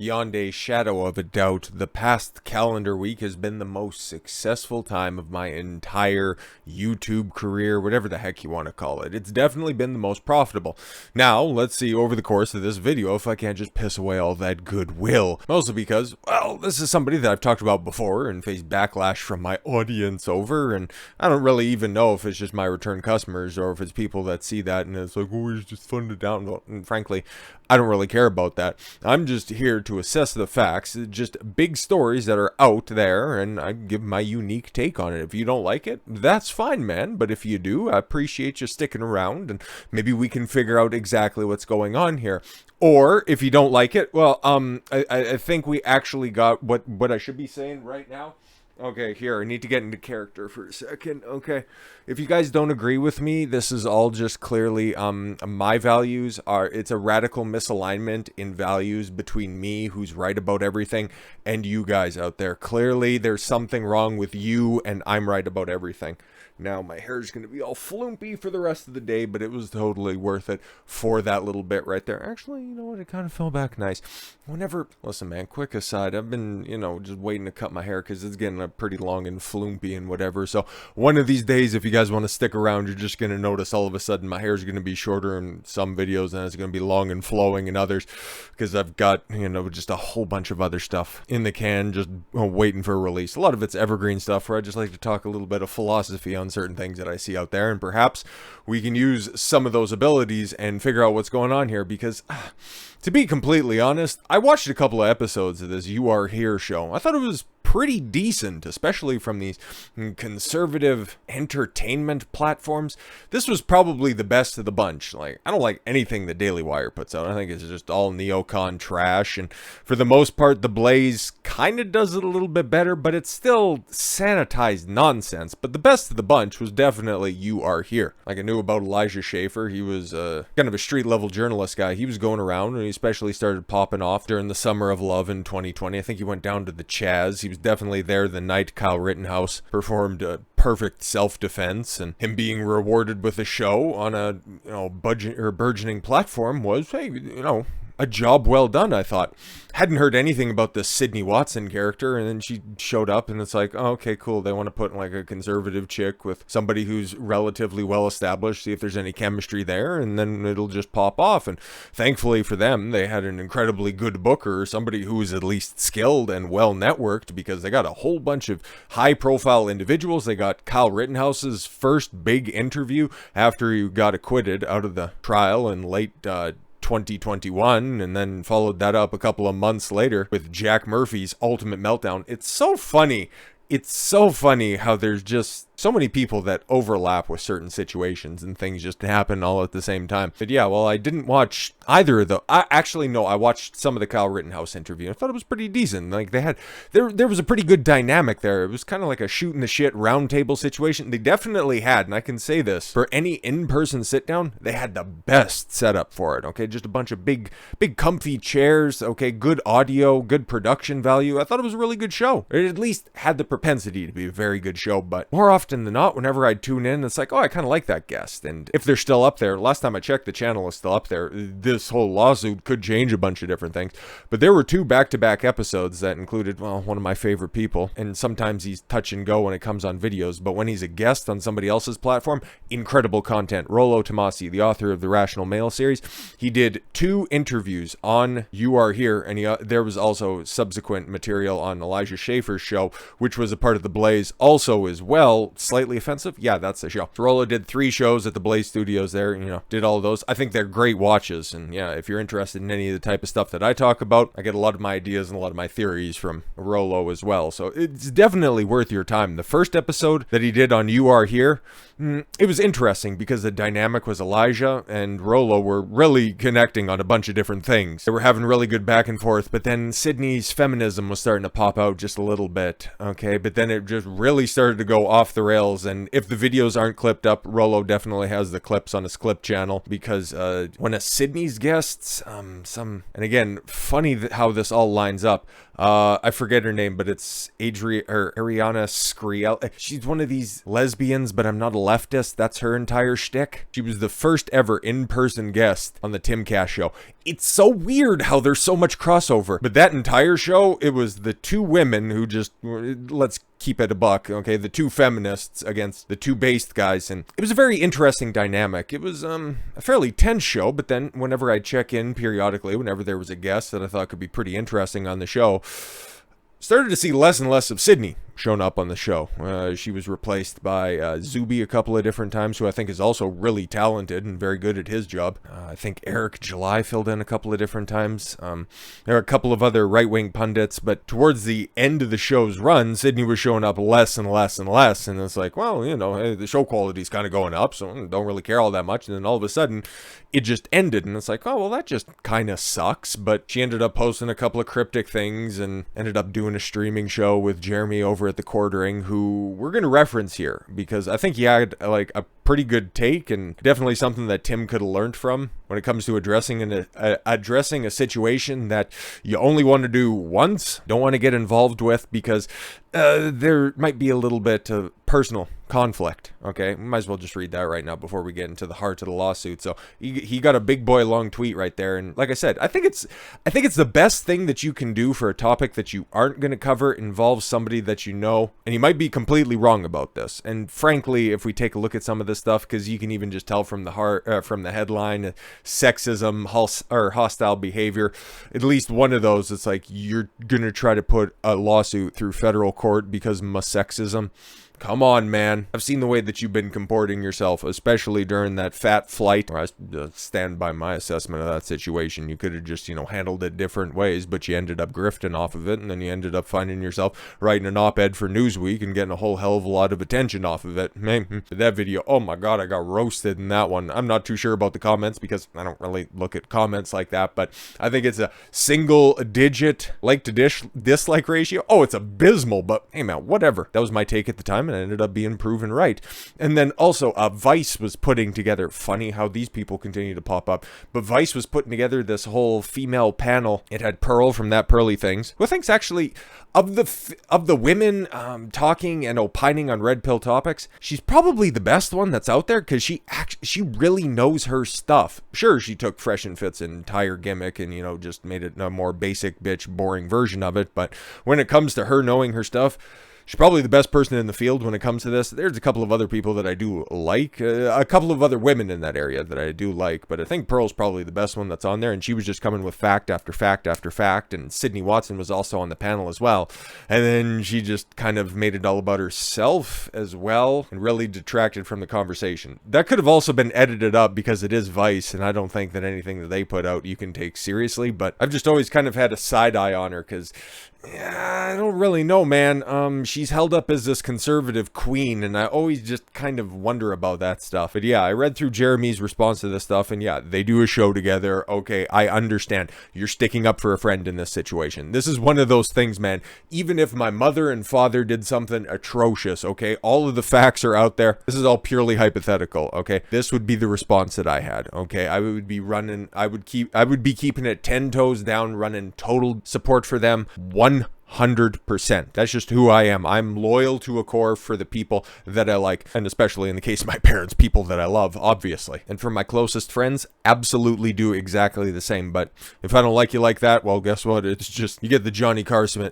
Beyond a shadow of a doubt, the past calendar week has been the most successful time of my entire YouTube career, whatever the heck you want to call it. It's definitely been the most profitable. Now, let's see over the course of this video if I can't just piss away all that goodwill. Mostly because, well, this is somebody that I've talked about before and faced backlash from my audience over, and I don't really even know if it's just my return customers or if it's people that see that and it's like, oh, it's just fun to download. And frankly, I don't really care about that. I'm just here to assess the facts, just big stories that are out there, and I give my unique take on it. If you don't like it, that's fine, man. But if you do, I appreciate you sticking around, and maybe we can figure out exactly what's going on here. Or if you don't like it, well, I think we actually got what I should be saying right now. Okay, here, I need to get into character for a second. Okay, if you guys don't agree with me, this is all just clearly, my values are, it's a radical misalignment in values between me, who's right about everything, and you guys out there. Clearly, there's something wrong with you, and I'm right about everything. Now, my hair is going to be all floopy for the rest of the day, but it was totally worth it for that little bit right there. Actually, you know what? It kind of fell back nice. Listen, man, quick aside, I've been, just waiting to cut my hair because it's getting pretty long and floopy and whatever. So one of these days, if you guys want to stick around, you're just going to notice all of a sudden my hair is going to be shorter in some videos and it's going to be long and flowing in others because I've got, just a whole bunch of other stuff in the can just waiting for a release. A lot of it's evergreen stuff where I just like to talk a little bit of philosophy on certain things that I see out there, and perhaps we can use some of those abilities and figure out what's going on here, because to be completely honest, I watched a couple of episodes of this You Are Here show. I thought it was pretty decent, especially from these conservative entertainment platforms. This was probably the best of the bunch. Like, I don't like anything the Daily Wire puts out. I think it's just all neocon trash, and for the most part, The Blaze kind of does it a little bit better, but it's still sanitized nonsense. But the best of the bunch was definitely You Are Here. Like, I knew about Elijah Schaffer. He was kind of a street-level journalist guy. He was going around, and he especially started popping off during the Summer of Love in 2020. I think he went down to the Chaz. He was definitely there the night Kyle Rittenhouse performed a perfect self-defense, and him being rewarded with a show on a burgeoning platform was, hey, a job well done, I thought. Hadn't heard anything about the Sydney Watson character, and then she showed up, and it's like, oh, okay, cool. They want to put like a conservative chick with somebody who's relatively well established, see if there's any chemistry there, and then it'll just pop off. And thankfully for them, they had an incredibly good booker, somebody who was at least skilled and well networked, because they got a whole bunch of high-profile individuals. They got Kyle Rittenhouse's first big interview after he got acquitted out of the trial in late 2021, and then followed that up a couple of months later with Jack Murphy's Ultimate Meltdown. It's so funny how there's just so many people that overlap with certain situations and things just happen all at the same time. But yeah, well, I didn't watch either of the. I watched some of the Kyle Rittenhouse interview. I thought it was pretty decent. Like, they had, there was a pretty good dynamic there. It was kind of like a shooting the shit roundtable situation. They definitely had, and I can say this, for any in-person sit down, they had the best setup for it. Okay, just a bunch of big comfy chairs. Okay, good audio, good production value. I thought it was a really good show. It at least had the propensity to be a very good show. But more often than not, whenever I tune in, it's like, oh, I kind of like that guest. And if they're still up there, last time I checked, the channel is still up there. This whole lawsuit could change a bunch of different things. But there were 2 back-to-back episodes that included, well, one of my favorite people. And sometimes he's touch and go when it comes on videos. But when he's a guest on somebody else's platform, incredible content. Rollo Tomasi, the author of the Rational Male series, he did 2 interviews on You Are Here. And there was also subsequent material on Elijah Schaffer's show, which was a part of The Blaze also as well. Slightly offensive? Yeah, that's the show. Rollo did 3 shows at the Blaze Studios there, did all of those. I think they're great watches, and yeah, if you're interested in any of the type of stuff that I talk about, I get a lot of my ideas and a lot of my theories from Rollo as well, so it's definitely worth your time. The first episode that he did on You Are Here, it was interesting because the dynamic was Elijah and Rollo were really connecting on a bunch of different things. They were having really good back and forth, but then Sydney's feminism was starting to pop out just a little bit, okay, but then it just really started to go off the rails. And if the videos aren't clipped up, Rollo definitely has the clips on his clip channel, because when a Sydney's guests, and again, funny how this all lines up, I forget her name, but it's Ariana Skriel. She's one of these lesbians, but I'm not a leftist. That's her entire shtick. She was the first ever in-person guest on the Timcast show. It's so weird how there's so much crossover. But that entire show, it was the two women who just, let's keep it a buck, okay? The two feminists against the two based guys. And it was a very interesting dynamic. It was a fairly tense show, but then whenever I'd check in periodically, whenever there was a guest that I thought could be pretty interesting on the show, started to see less and less of Sydney shown up on the show. She was replaced by Zuby a couple of different times, who I think is also really talented and very good at his job. I think Eric July filled in a couple of different times. There are a couple of other right-wing pundits, but towards the end of the show's run, Sydney was showing up less and less and less, and it's like, well, you know, hey, the show quality's kind of going up, so I don't really care all that much, and then all of a sudden, it just ended, and it's like, oh, well, that just kind of sucks, but she ended up posting a couple of cryptic things and ended up doing a streaming show with Jeremy over at the Quartering, who we're going to reference here because I think he had like a pretty good take and definitely something that Tim could have learned from when it comes to addressing a situation that you only want to do once, don't want to get involved with because there might be a little bit of personal conflict. Okay, we might as well just read that right now before we get into the heart of the lawsuit. So he got a big boy long tweet right there, and like I said, I think it's the best thing that you can do for a topic that you aren't going to cover involves somebody that you know, and you might be completely wrong about this. And frankly, if we take a look at some of this stuff, because you can even just tell from the headline, sexism, hostile behavior, at least one of those, it's like you're gonna try to put a lawsuit through federal court because of sexism. Come on, man. I've seen the way that you've been comporting yourself, especially during that fat flight. I stand by my assessment of that situation. You could have just, handled it different ways, but you ended up grifting off of it, and then you ended up finding yourself writing an op-ed for Newsweek and getting a whole hell of a lot of attention off of it. That video, oh my god, I got roasted in that one. I'm not too sure about the comments because I don't really look at comments like that, but I think it's a single-digit like-to-dislike ratio. Oh, it's abysmal, but hey man, whatever. That was my take at the time, and it ended up being proven right. And then also Vice was putting together, funny how these people continue to pop up, but Vice was putting together this whole female panel. It had Pearl from That Pearly Things, who I think's actually of the women talking and opining on red pill topics, she's probably the best one that's out there because she really knows her stuff. Sure, she took Fresh and Fit's entire gimmick and just made it a more basic bitch boring version of it, but when it comes to her knowing her stuff, she's probably the best person in the field when it comes to this. There's a couple of other people that I do like, a couple of other women in that area that I do like, but I think Pearl's probably the best one that's on there, and she was just coming with fact after fact after fact, and Sydney Watson was also on the panel as well, and then she just kind of made it all about herself as well, and really detracted from the conversation. That could have also been edited up because it is Vice, and I don't think that anything that they put out you can take seriously, but I've just always kind of had a side eye on her because I don't really know, man. She's held up as this conservative queen, and I always just kind of wonder about that stuff. But yeah, I read through Jeremy's response to this stuff, and yeah, they do a show together. Okay, I understand. You're sticking up for a friend in this situation. This is one of those things, man. Even if my mother and father did something atrocious, okay, all of the facts are out there. This is all purely hypothetical, okay? This would be the response that I had, okay? I would be keeping it 10 toes down, running total support for them, 100%. That's just who I am. I'm loyal to a core for the people that I like, and especially in the case of my parents, people that I love, obviously. And for my closest friends, absolutely do exactly the same. But if I don't like you like that, well, guess what? It's just, you get the Johnny Carson,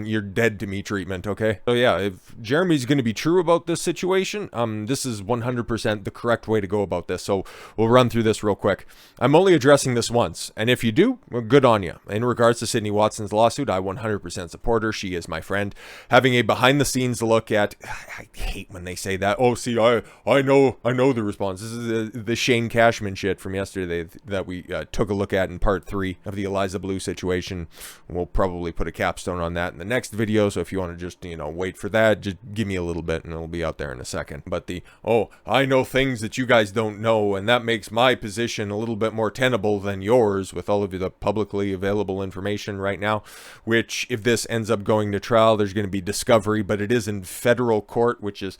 you're dead to me treatment, okay? So yeah, if Jeremy's going to be true about this situation, this is 100% the correct way to go about this. So we'll run through this real quick. I'm only addressing this once, and if you do, well, good on you. In regards to Sydney Watson's lawsuit, I 100% support her. She is my friend. Having a behind the scenes look at, I hate when they say that. Oh, see, I know the response. This is the Shane Cashman shit from yesterday that we took a look at in part 3 of the Eliza Blue situation. We'll probably put a capstone on that in the next video. So if you want to just, wait for that, just give me a little bit and it'll be out there in a second. But I know things that you guys don't know, and that makes my position a little bit more tenable than yours with all of the publicly available information right now, which if this ends up going to trial, there's going to be discovery, but it is in federal court, which is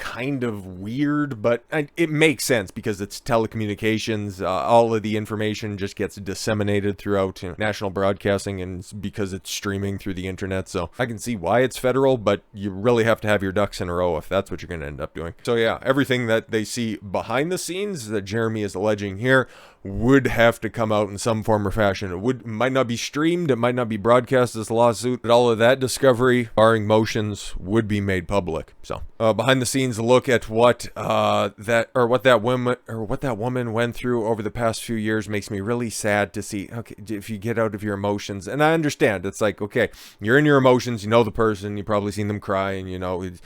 kind of weird, but it makes sense because it's telecommunications. All of the information just gets disseminated throughout national broadcasting, and because it's streaming through the internet. So I can see why it's federal, but you really have to have your ducks in a row if that's what you're going to end up doing. So yeah, everything that they see behind the scenes that Jeremy is alleging here would have to come out in some form or fashion. It might not be streamed, it might not be broadcast as a lawsuit, but all of that discovery, barring motions, would be made public. So behind the scenes look at what that woman went through over the past few years makes me really sad to see. Okay, if you get out of your emotions, and I understand, it's like, okay, you're in your emotions, you know the person, you've probably seen them cry, and you know he's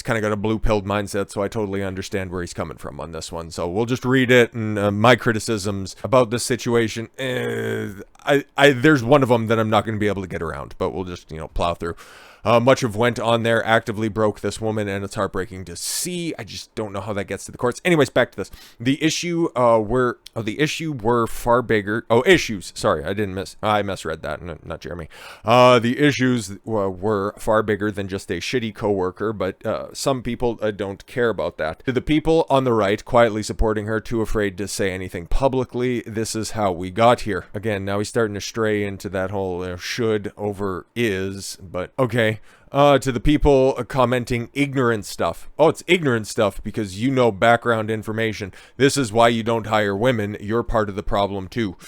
kind of got a blue-pilled mindset, so I totally understand where he's coming from on this one. So we'll just read it, and my criticisms about this situation, there's one of them that I'm not going to be able to get around, but we'll just, plow through. Much of went on there actively broke this woman, and it's heartbreaking to see. I just don't know how that gets to the courts. Anyways, back to this. The issue were far bigger. Oh, issues. Sorry, I misread that. Not Jeremy. The issues were far bigger than just a shitty coworker, but some people don't care about that. To the people on the right quietly supporting her, too afraid to say anything publicly, this is how we got here. Again, now he's starting to stray into that whole should over is, but okay. To the people commenting ignorant stuff. Oh, it's ignorant stuff because you know background information. This is why you don't hire women. You're part of the problem too.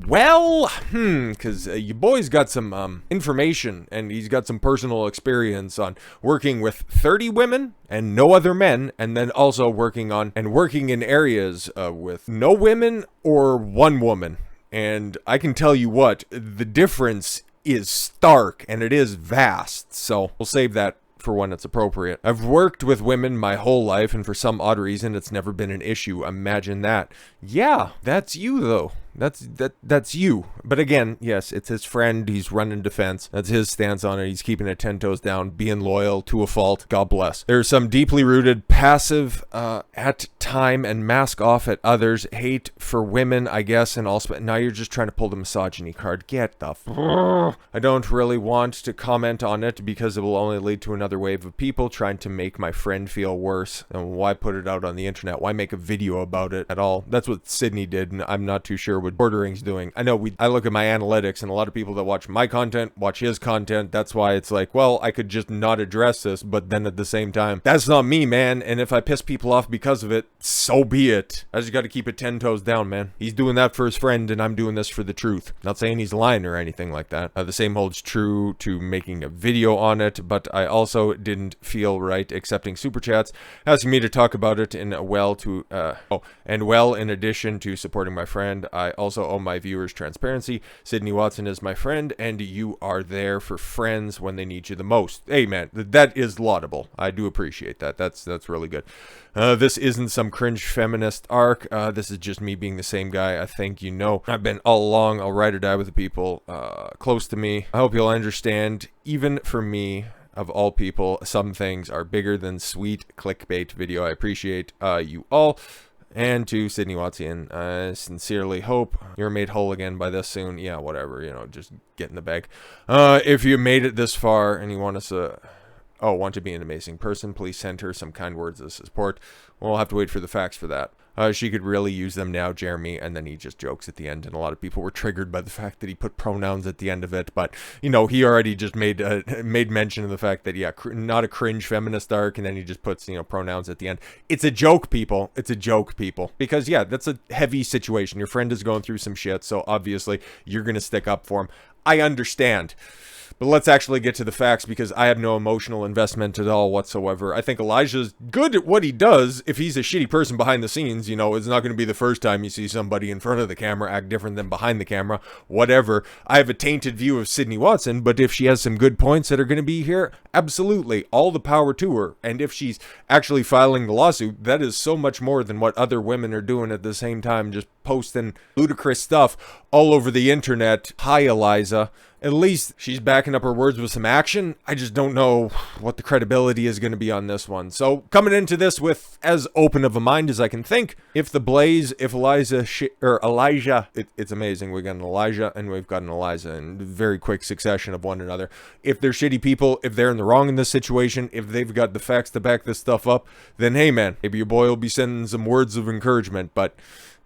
Well, because your boy's got some information, and he's got some personal experience on working with 30 women and no other men, and then also working in areas with no women or one woman. And I can tell you what, the difference is stark, and it is vast, so we'll save that for when it's appropriate. I've worked with women my whole life, and for some odd reason, it's never been an issue. Imagine that. Yeah, that's you, though. That's you. But again, yes, it's his friend. He's running defense. That's his stance on it. He's keeping it 10 toes down, being loyal to a fault. God bless. There's some deeply rooted passive at time and mask off at others. Hate for women, I guess, and also now you're just trying to pull the misogyny card. Get the I don't really want to comment on it because it will only lead to another wave of people trying to make my friend feel worse. And why put it out on the internet? Why make a video about it at all? That's what Sydney did, and I'm not too sure what Bordering's doing. I know I look at my analytics, and a lot of people that watch my content watch his content. That's why it's like, well, I could just not address this, but then at the same time, that's not me, man. And if I piss people off because of it, so be it. I just got to keep it 10 toes down, man. He's doing that for his friend, and I'm doing this for the truth. Not saying he's lying or anything like that. The same holds true to making a video on it, but I also didn't feel right accepting super chats asking me to talk about it in in addition to supporting my friend, I also owe my viewers transparency. Sydney Watson is my friend, and you are there for friends when they need you the most. Hey, man, that is laudable. I do appreciate that. That's really good. This isn't some cringe feminist arc. This is just me being the same guy. I think you know I've been all along. I'll ride or die with the people close to me. I hope you'll understand. Even for me, of all people, some things are bigger than sweet clickbait video. I appreciate you all. And to Sydney Watson, I sincerely hope you're made whole again by this soon. Yeah, whatever, just get in the bag. If you made it this far and you want us to... want to be an amazing person, please send her some kind words of support. We'll have to wait for the facts for that. She could really use them now, Jeremy, and then he just jokes at the end, and a lot of people were triggered by the fact that he put pronouns at the end of it, but, he already just made mention of the fact that, yeah, not a cringe feminist arc, and then he just puts, pronouns at the end. It's a joke, people. It's a joke, people. Because, yeah, that's a heavy situation. Your friend is going through some shit, so obviously you're going to stick up for him. I understand. But let's actually get to the facts, because I have no emotional investment at all whatsoever. I think Elijah's good at what he does. If he's a shitty person behind the scenes, it's not going to be the first time you see somebody in front of the camera act different than behind the camera. Whatever. I have a tainted view of Sydney Watson, but if she has some good points that are going to be here, absolutely. All the power to her. And if she's actually filing the lawsuit, that is so much more than what other women are doing at the same time, just posting ludicrous stuff all over the internet. Hi, Eliza. at least she's backing up her words with some action. I just don't know what the credibility is going to be on this one. So coming into this with as open of a mind as I can think. If the Blaze, if Elijah, it's amazing. We got an Elijah and we've got an Eliza in very quick succession of one another. If they're shitty people, if they're in the wrong in this situation, if they've got the facts to back this stuff up, then hey man, maybe your boy will be sending some words of encouragement. But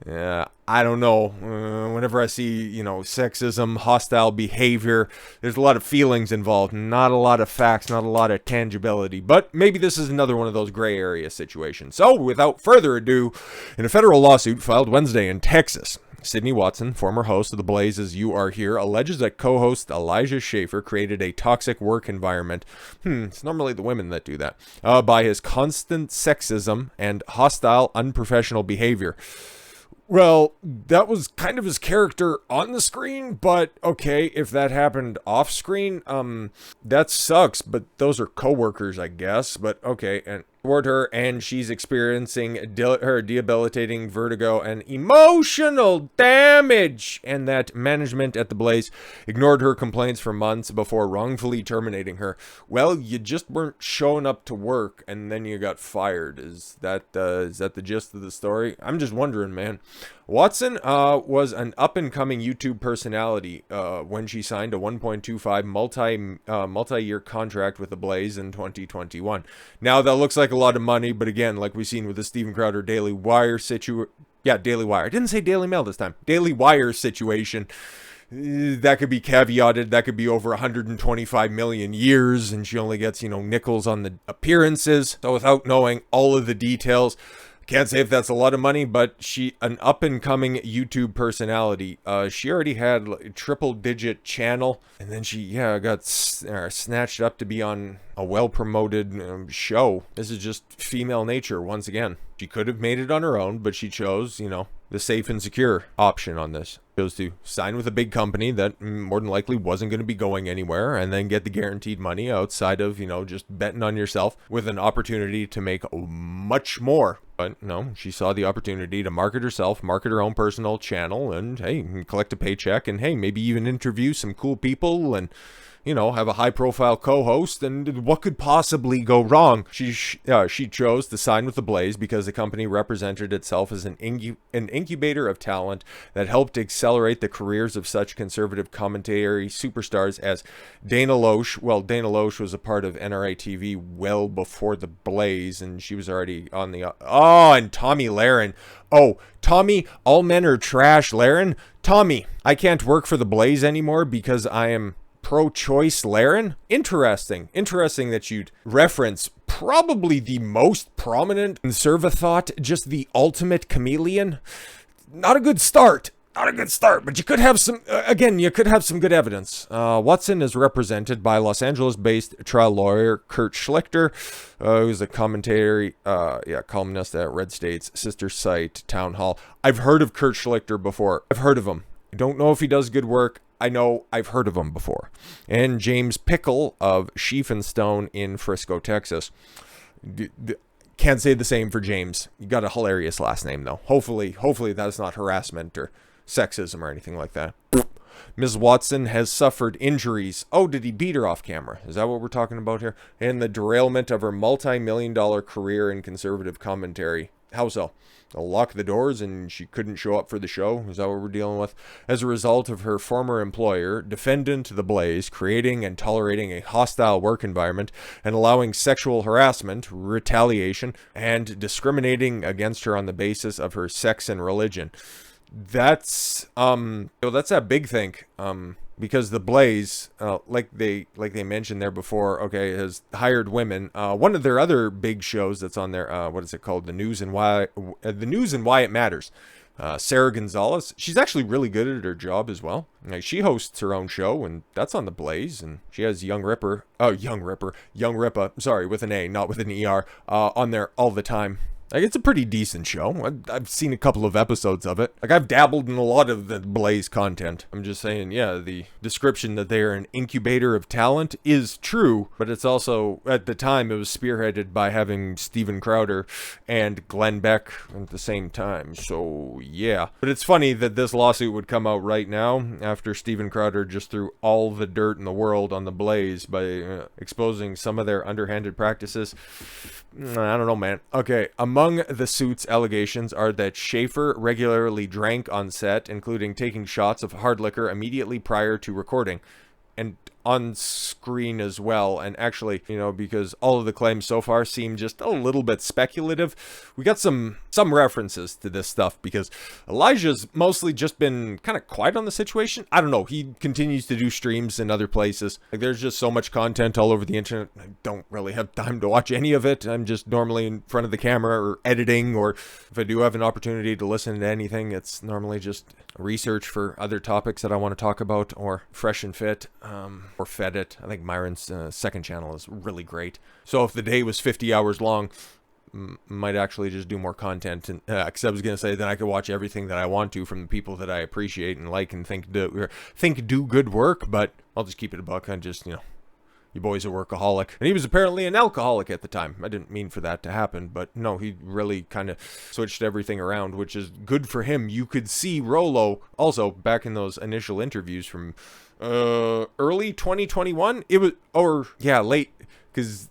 I don't know. Whenever I see, sexism, hostile behavior, there's a lot of feelings involved, not a lot of facts, not a lot of tangibility. But maybe this is another one of those gray area situations. So without further ado, in a federal lawsuit filed Wednesday in Texas, Sydney Watson, former host of The Blaze As You Are Here, alleges that co-host Elijah Schaffer created a toxic work environment. It's normally the women that do that. By his constant sexism and hostile, unprofessional behavior. Well, that was kind of his character on the screen, but okay, if that happened off screen, that sucks, but those are coworkers, I guess, but okay, and toward her, and she's experiencing her debilitating vertigo and emotional damage, and that management at the Blaze ignored her complaints for months before wrongfully terminating her. Well, you just weren't showing up to work, and then you got fired. Is that the gist of the story? I'm just wondering, man. Watson was an up-and-coming YouTube personality when she signed a $1.25 multi-year contract with The Blaze in 2021. Now, that looks like a lot of money, but again, like we've seen with the Steven Crowder Daily Wire Daily Wire. I didn't say Daily Mail this time. Daily Wire situation. That could be caveated. That could be over 125 million years, and she only gets, nickels on the appearances. So without knowing all of the details, can't say if that's a lot of money, but an up-and-coming YouTube personality. She already had a triple-digit channel, and then she, got snatched up to be on a well-promoted show. This is just female nature, once again. She could have made it on her own, but she chose, the safe and secure option on this. Chose to sign with a big company that more than likely wasn't going to be going anywhere, and then get the guaranteed money outside of, just betting on yourself with an opportunity to make much more. But no, she saw the opportunity to market herself, market her own personal channel, and hey, collect a paycheck, and hey, maybe even interview some cool people, and have a high-profile co-host, and what could possibly go wrong? She chose to sign with The Blaze because the company represented itself as an incubator of talent that helped accelerate the careers of such conservative commentary superstars as Dana Loesch. Well, Dana Loesch was a part of NRA TV well before The Blaze, and she was already on the... and Tommy Lahren. Oh, Tommy, all men are trash, Lahren. Tommy, I can't work for The Blaze anymore because I am... pro-choice Lahren? Interesting that you'd reference probably the most prominent conservathought, just the ultimate chameleon. Not a good start, but you could have some, some good evidence. Watson is represented by Los Angeles-based trial lawyer Kurt Schlichter, who's a columnist at Red State's sister site, Town Hall. I've heard of Kurt Schlichter before. I've heard of him. I don't know if he does good work. I know I've heard of him before. And James Pickle of Sheaf and Stone in Frisco, Texas. Can't say the same for James. You got a hilarious last name, though. Hopefully that's not harassment or sexism or anything like that. Ms. Watson has suffered injuries. Oh, did he beat her off camera? Is that what we're talking about here? And the derailment of her multi-million-dollar career in conservative commentary. How so? They'll lock the doors and she couldn't show up for the show? Is that what we're dealing with? As a result of her former employer, defendant The Blaze, creating and tolerating a hostile work environment and allowing sexual harassment, retaliation, and discriminating against her on the basis of her sex and religion. That's that big thing. Because The Blaze, like they mentioned there before, has hired women. One of their other big shows that's on there, what is it called? The News and Why It Matters. Sarah Gonzalez, she's actually really good at her job as well. Like, she hosts her own show, and that's on The Blaze. And she has Young Ripa, sorry, with an A, not with an ER, on there all the time. Like, it's a pretty decent show. I've seen a couple of episodes of it. Like, I've dabbled in a lot of the Blaze content. I'm just saying, yeah, the description that they are an incubator of talent is true, but it's also, at the time, it was spearheaded by having Steven Crowder and Glenn Beck at the same time. So, yeah. But it's funny that this lawsuit would come out right now after Steven Crowder just threw all the dirt in the world on the Blaze by exposing some of their underhanded practices. I don't know, man. Okay, among the suit's allegations are that Schaffer regularly drank on set, including taking shots of hard liquor immediately prior to recording, and on screen as well. And actually, you know, because all of the claims so far seem just a little bit speculative, we got some references to this stuff, because Elijah's mostly just been kind of quiet on the situation. I don't know, he continues to do streams in other places. Like, there's just so much content all over the internet, I don't really have time to watch any of it. I'm just normally in front of the camera or editing, or if I do have an opportunity to listen to anything, it's normally just research for other topics that I want to talk about, or Fresh and Fit, or Fed It. I think Myron's second channel is really great. So if the day was 50 hours long, might actually just do more content. And because I was going to say, then I could watch everything that I want to from the people that I appreciate and like and think do good work, but I'll just keep it a buck. I'm just, you know, your boy's a workaholic. And he was apparently an alcoholic at the time. I didn't mean for that to happen, but no, he really kind of switched everything around, which is good for him. You could see Rollo also back in those initial interviews from early 2021. It was, or yeah, late, because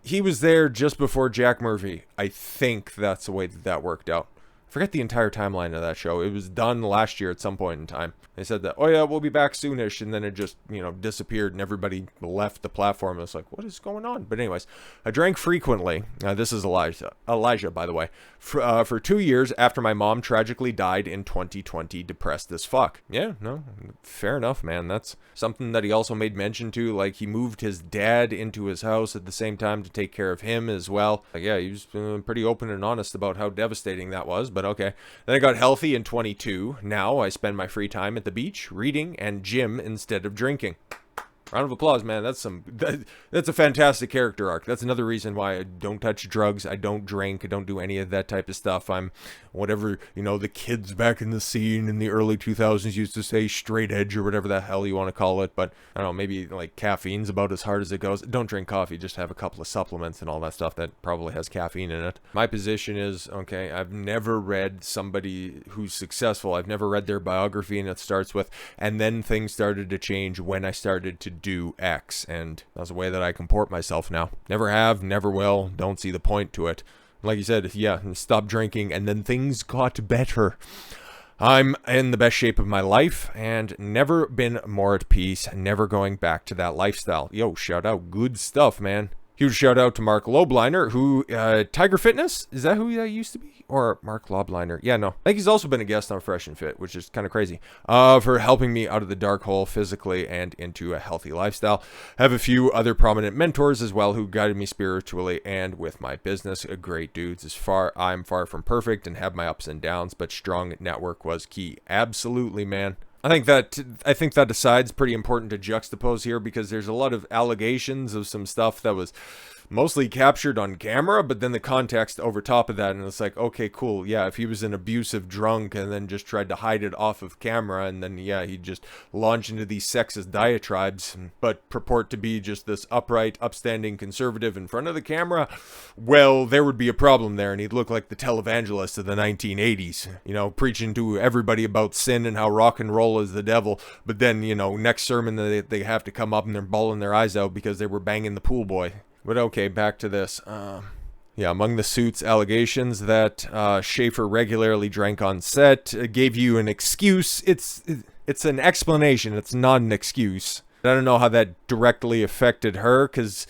he was there just before Jack Murphy. I think that's the way that worked out. Forget the entire timeline of that show. It was done last year at some point in time. They said that, oh yeah, we'll be back soonish, and then it just, you know, disappeared and everybody left the platform. It's like, what is going on? But anyways, I drank frequently. This is Elijah, by the way, for 2 years after my mom tragically died in 2020, depressed as fuck. Yeah, no, fair enough, man. That's something that he also made mention to. Like, he moved his dad into his house at the same time to take care of him as well. Like, yeah, he was pretty open and honest about how devastating that was, but okay. Then I got healthy in 22. Now I spend my free time at the beach, reading, and gym instead of drinking. Round of applause, man. That's a fantastic character arc. That's another reason why I don't touch drugs, I don't drink, I don't do any of that type of stuff. I'm whatever, you know, the kids back in the scene in the early 2000s used to say, straight edge or whatever the hell you want to call it. But I don't know, maybe like caffeine's about as hard as it goes. Don't drink coffee, just have a couple of supplements and all that stuff that probably has caffeine in it. My position is, okay, I've never read somebody who's successful. I've never read their biography, and it starts with, and then things started to change when I started to do X, and that's the way that I comport myself now. Never have, never will, don't see the point to it. Like you said, yeah, stop drinking, and then things got better. I'm in the best shape of my life, and never been more at peace, never going back to that lifestyle. Yo, shout out, good stuff, man. Huge shout out to Mark Lobliner, who, Tiger Fitness, is that who that used to be? Or Mark Lobliner? Yeah, no. I think he's also been a guest on Fresh and Fit, which is kind of crazy, for helping me out of the dark hole physically and into a healthy lifestyle. I have a few other prominent mentors as well who guided me spiritually and with my business. Great dudes. I'm far from perfect and have my ups and downs, but strong network was key. Absolutely, man. I think that aside's pretty important to juxtapose here, because there's a lot of allegations of some stuff that was mostly captured on camera, but then the context over top of that, and it's like, okay, cool, yeah, if he was an abusive drunk and then just tried to hide it off of camera, and then, yeah, he'd just launch into these sexist diatribes, but purport to be just this upright, upstanding conservative in front of the camera, well, there would be a problem there, and he'd look like the televangelist of the 1980s, you know, preaching to everybody about sin and how rock and roll is the devil, but then, you know, next sermon they have to come up and they're bawling their eyes out because they were banging the pool boy. But okay, back to this. Yeah, among the suit's allegations that Schaffer regularly drank on set, gave you an excuse. It's an explanation. It's not an excuse. I don't know how that directly affected her, because,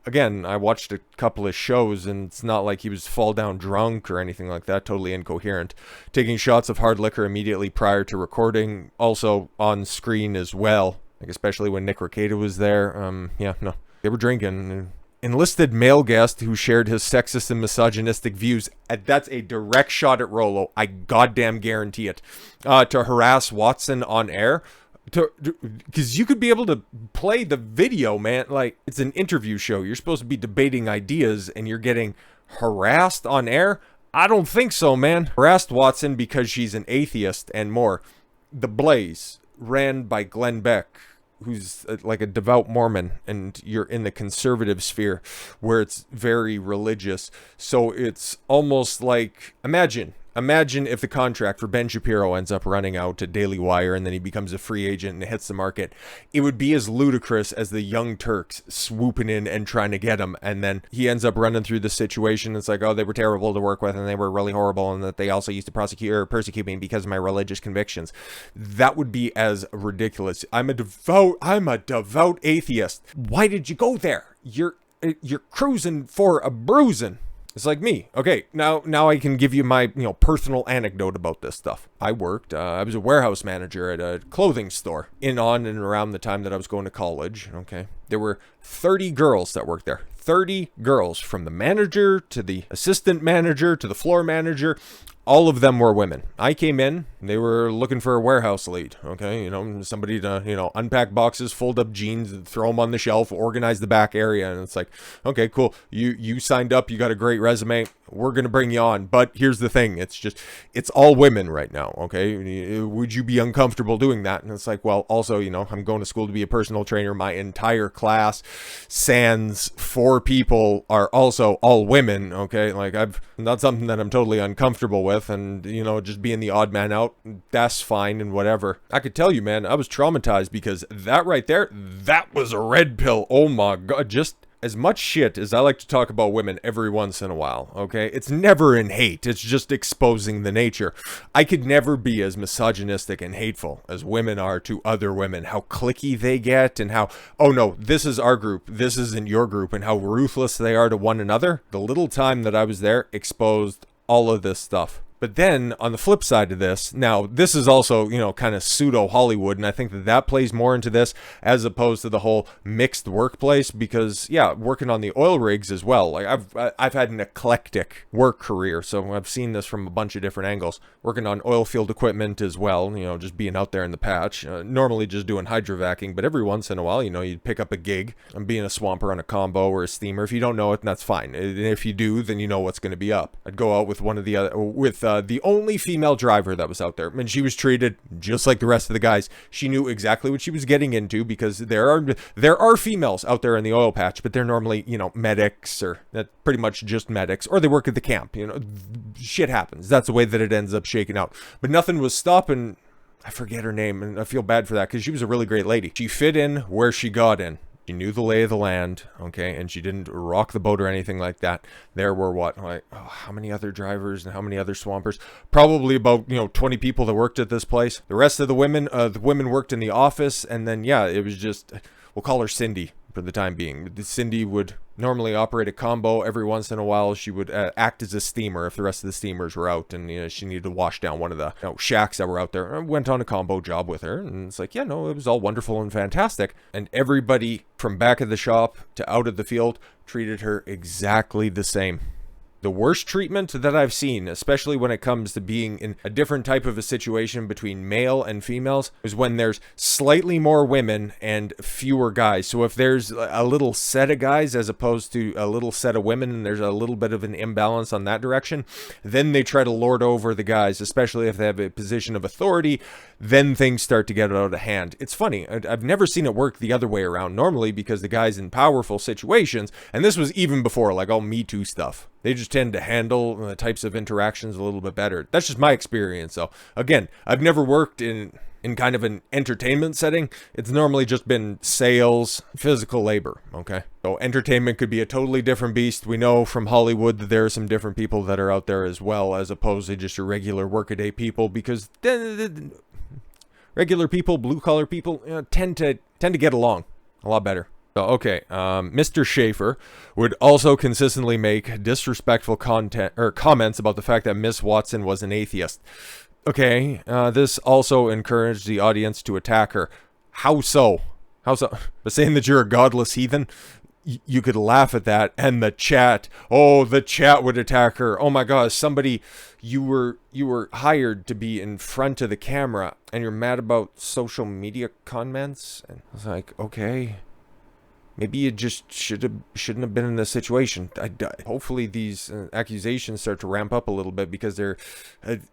again, I watched a couple of shows, and it's not like he was fall down drunk or anything like that. Totally incoherent. Taking shots of hard liquor immediately prior to recording, also on screen as well. Like, especially when Nick Rekieta was there. Yeah, no, they were drinking. Enlisted male guest who shared his sexist and misogynistic views. That's a direct shot at Rollo. I goddamn guarantee it. To harass Watson on air. Because you could be able to play the video, man. Like, it's an interview show. You're supposed to be debating ideas, and you're getting harassed on air. I don't think so, man. Harassed Watson because she's an atheist and more. The Blaze, ran by Glenn Beck, who's like a devout Mormon, and you're in the conservative sphere where it's very religious. So it's almost like, imagine if the contract for Ben Shapiro ends up running out to Daily Wire and then he becomes a free agent and hits the market. It would be as ludicrous as the Young Turks swooping in and trying to get him, and then he ends up running through the situation. It's like, oh, they were terrible to work with and they were really horrible, and that they also used to prosecute or persecute me because of my religious convictions. That would be as ridiculous. I'm a devout atheist. Why did you go there? You're cruising for a bruising. It's like me. Okay, now I can give you my personal anecdote about this stuff. I was a warehouse manager at a clothing store on and around the time that I was going to college. Okay, there were 30 girls that worked there. 30 girls, from the manager to the assistant manager to the floor manager. All of them were women. I came in, they were looking for a warehouse lead, okay? Somebody to, unpack boxes, fold up jeans, throw them on the shelf, organize the back area. And it's like, okay, cool. You signed up, you got a great resume. We're going to bring you on. But here's the thing. It's all women right now, okay? Would you be uncomfortable doing that? And it's like, well, also, I'm going to school to be a personal trainer. My entire class, sans 4 people, are also all women, okay? Like, not something that I'm totally uncomfortable with. And just being the odd man out, that's fine and whatever. I could tell you, man, I was traumatized because that right there, that was a red pill. Oh my god. Just as much shit as I like to talk about women every once in a while, okay, it's never in hate. It's just exposing the nature. I could never be as misogynistic and hateful as women are to other women. How cliquey they get, and how, oh no, this is our group, this isn't your group, and how ruthless they are to one another. The little time that I was there exposed all of this stuff. But then, on the flip side of this, now, this is also, kind of pseudo-Hollywood, and I think that plays more into this as opposed to the whole mixed workplace, because, yeah, working on the oil rigs as well. Like, I've had an eclectic work career, so I've seen this from a bunch of different angles. Working on oil field equipment as well, just being out there in the patch. Normally just doing hydrovacing, but every once in a while, you'd pick up a gig. I'm being a swamper on a combo or a steamer. If you don't know it, that's fine. And if you do, then you know what's going to be up. I'd go out with the only female driver that was out there, and she was treated just like the rest of the guys. She knew exactly what she was getting into, because there are females out there in the oil patch, but they're normally, medics, or pretty much just medics, or they work at the camp. Shit happens. That's the way that it ends up shaking out. But nothing was stopping. I forget her name, and I feel bad for that, because she was a really great lady. She fit in where she got in. She knew the lay of the land, okay, and she didn't rock the boat or anything like that. There were how many other drivers and how many other swampers? Probably about 20 people that worked at this place. The rest of the women worked in the office, and then it was just, we'll call her Cindy for the time being. Cindy would normally operate a combo. Every once in a while, she would act as a steamer if the rest of the steamers were out, and she needed to wash down one of the shacks that were out there. I went on a combo job with her, and it's like, it was all wonderful and fantastic. And everybody from back of the shop to out of the field treated her exactly the same. The worst treatment that I've seen, especially when it comes to being in a different type of a situation between male and females, is when there's slightly more women and fewer guys. So if there's a little set of guys as opposed to a little set of women, and there's a little bit of an imbalance on that direction, then they try to lord over the guys, especially if they have a position of authority. Then things start to get out of hand. It's funny. I've never seen it work the other way around, normally, because the guys in powerful situations, and this was even before all Me Too stuff, they just tend to handle the types of interactions a little bit better. That's just my experience. So again, I've never worked in kind of an entertainment setting. It's normally just been sales, physical labor, okay? So entertainment could be a totally different beast. We know from Hollywood that there are some different people that are out there as well, as opposed to just your regular workaday people, because regular people, blue-collar people, tend to get along a lot better. So, okay, Mr. Schaffer would also consistently make disrespectful comments about the fact that Miss Watson was an atheist. Okay, this also encouraged the audience to attack her. How so? How so? But saying that you're a godless heathen? You could laugh at that, and the chat would attack her. Oh my gosh, somebody, you were hired to be in front of the camera, and you're mad about social media comments? And I was like, okay. maybe you just shouldn't have been in this situation. Hopefully these accusations start to ramp up a little bit, because they're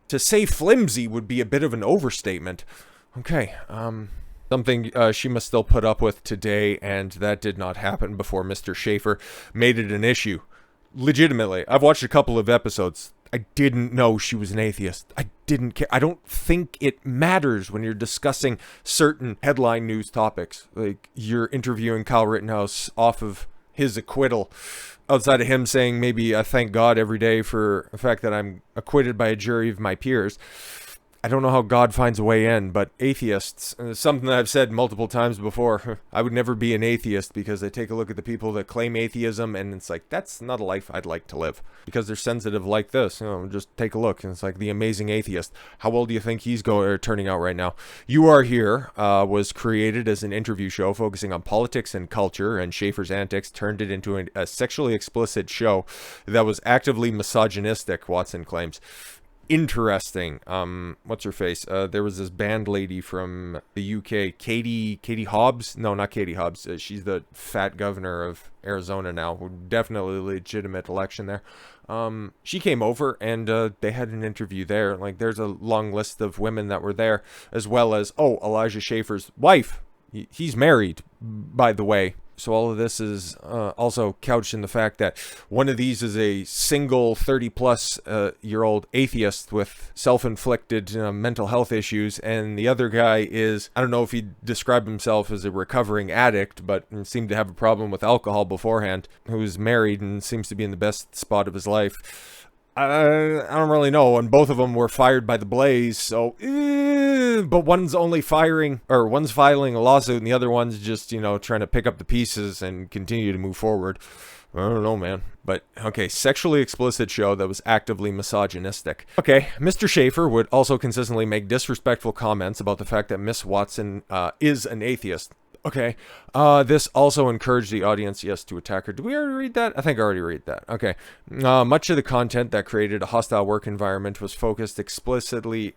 to say flimsy would be a bit of an overstatement. Okay, something she must still put up with today, and that did not happen before Mr. Schaffer made it an issue. Legitimately, I've watched a couple of episodes. I didn't know she was an atheist. I didn't care. I don't think it matters when you're discussing certain headline news topics. Like, you're interviewing Kyle Rittenhouse off of his acquittal, outside of him saying maybe I thank God every day for the fact that I'm acquitted by a jury of my peers. I don't know how God finds a way in, but atheists, and it's something that I've said multiple times before, I would never be an atheist, because I take a look at the people that claim atheism, and it's like, that's not a life I'd like to live, because they're sensitive like this. Just take a look, and it's like The Amazing Atheist. How well do you think he's turning out right now? You Are Here was created as an interview show focusing on politics and culture, and Schaffer's Antics turned it into a sexually explicit show that was actively misogynistic, Watson claims. Interesting. What's her face? There was this band lady from the UK, Katie Hobbs. No, not Katie Hobbs. She's the fat governor of Arizona now. Definitely legitimate election there. She came over, and they had an interview there. Like, there's a long list of women that were there, as well as, Elijah Schaffer's wife. He's married, by the way. So all of this is also couched in the fact that one of these is a single 30-plus year old atheist with self-inflicted mental health issues, and the other guy is, I don't know if he described himself as a recovering addict, but seemed to have a problem with alcohol beforehand, who's married and seems to be in the best spot of his life. I don't really know, and both of them were fired by the Blaze, so, but one's filing a lawsuit, and the other one's just, trying to pick up the pieces and continue to move forward. I don't know, man. But, okay, sexually explicit show that was actively misogynistic. Okay, Mr. Schaffer would also consistently make disrespectful comments about the fact that Miss Watson is an atheist. Okay, this also encouraged the audience, yes, to attack her. Did we already read that? I think I already read that. Okay. Much of the content that created a hostile work environment was focused explicitly,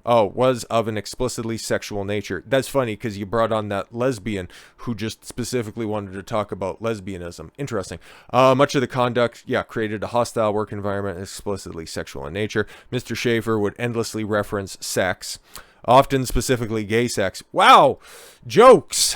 was of an explicitly sexual nature. That's funny, because you brought on that lesbian who just specifically wanted to talk about lesbianism. Interesting. Much of the conduct, created a hostile work environment explicitly sexual in nature. Mr. Schaffer would endlessly reference sex, often specifically gay sex. Wow! Jokes!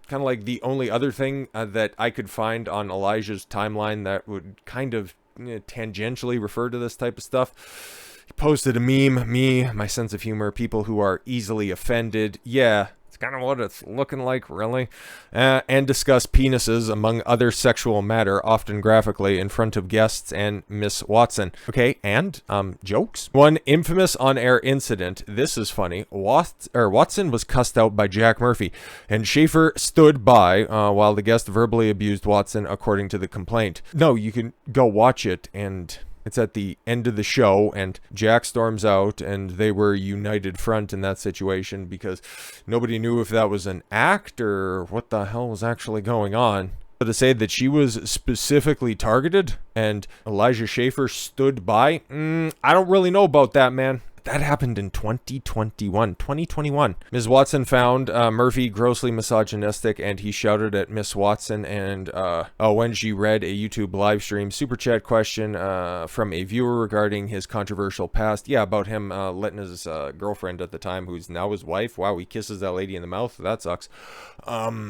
Kind of like the only other thing that I could find on Elijah's timeline that would kind of tangentially refer to this type of stuff. He posted a meme, me, my sense of humor, people who are easily offended. Yeah, it's kind of what it's looking like, really. And discuss penises, among other sexual matter, often graphically, in front of guests and Miss Watson. Okay, and, jokes? One infamous on-air incident, this is funny, Watson was cussed out by Jack Murphy, and Schaffer stood by while the guest verbally abused Watson, according to the complaint. No, you can go watch it, and it's at the end of the show, and Jack storms out, and they were united front in that situation, because nobody knew if that was an act or what the hell was actually going on. But to say that she was specifically targeted and Elijah Schaffer stood by, I don't really know about that, man. That happened in 2021. Ms. Watson found Murphy grossly misogynistic, and he shouted at Miss Watson, and when she read a YouTube live stream super chat question from a viewer regarding his controversial past. Yeah, about him letting his girlfriend at the time, who's now his wife. Wow, he kisses that lady in the mouth. That sucks.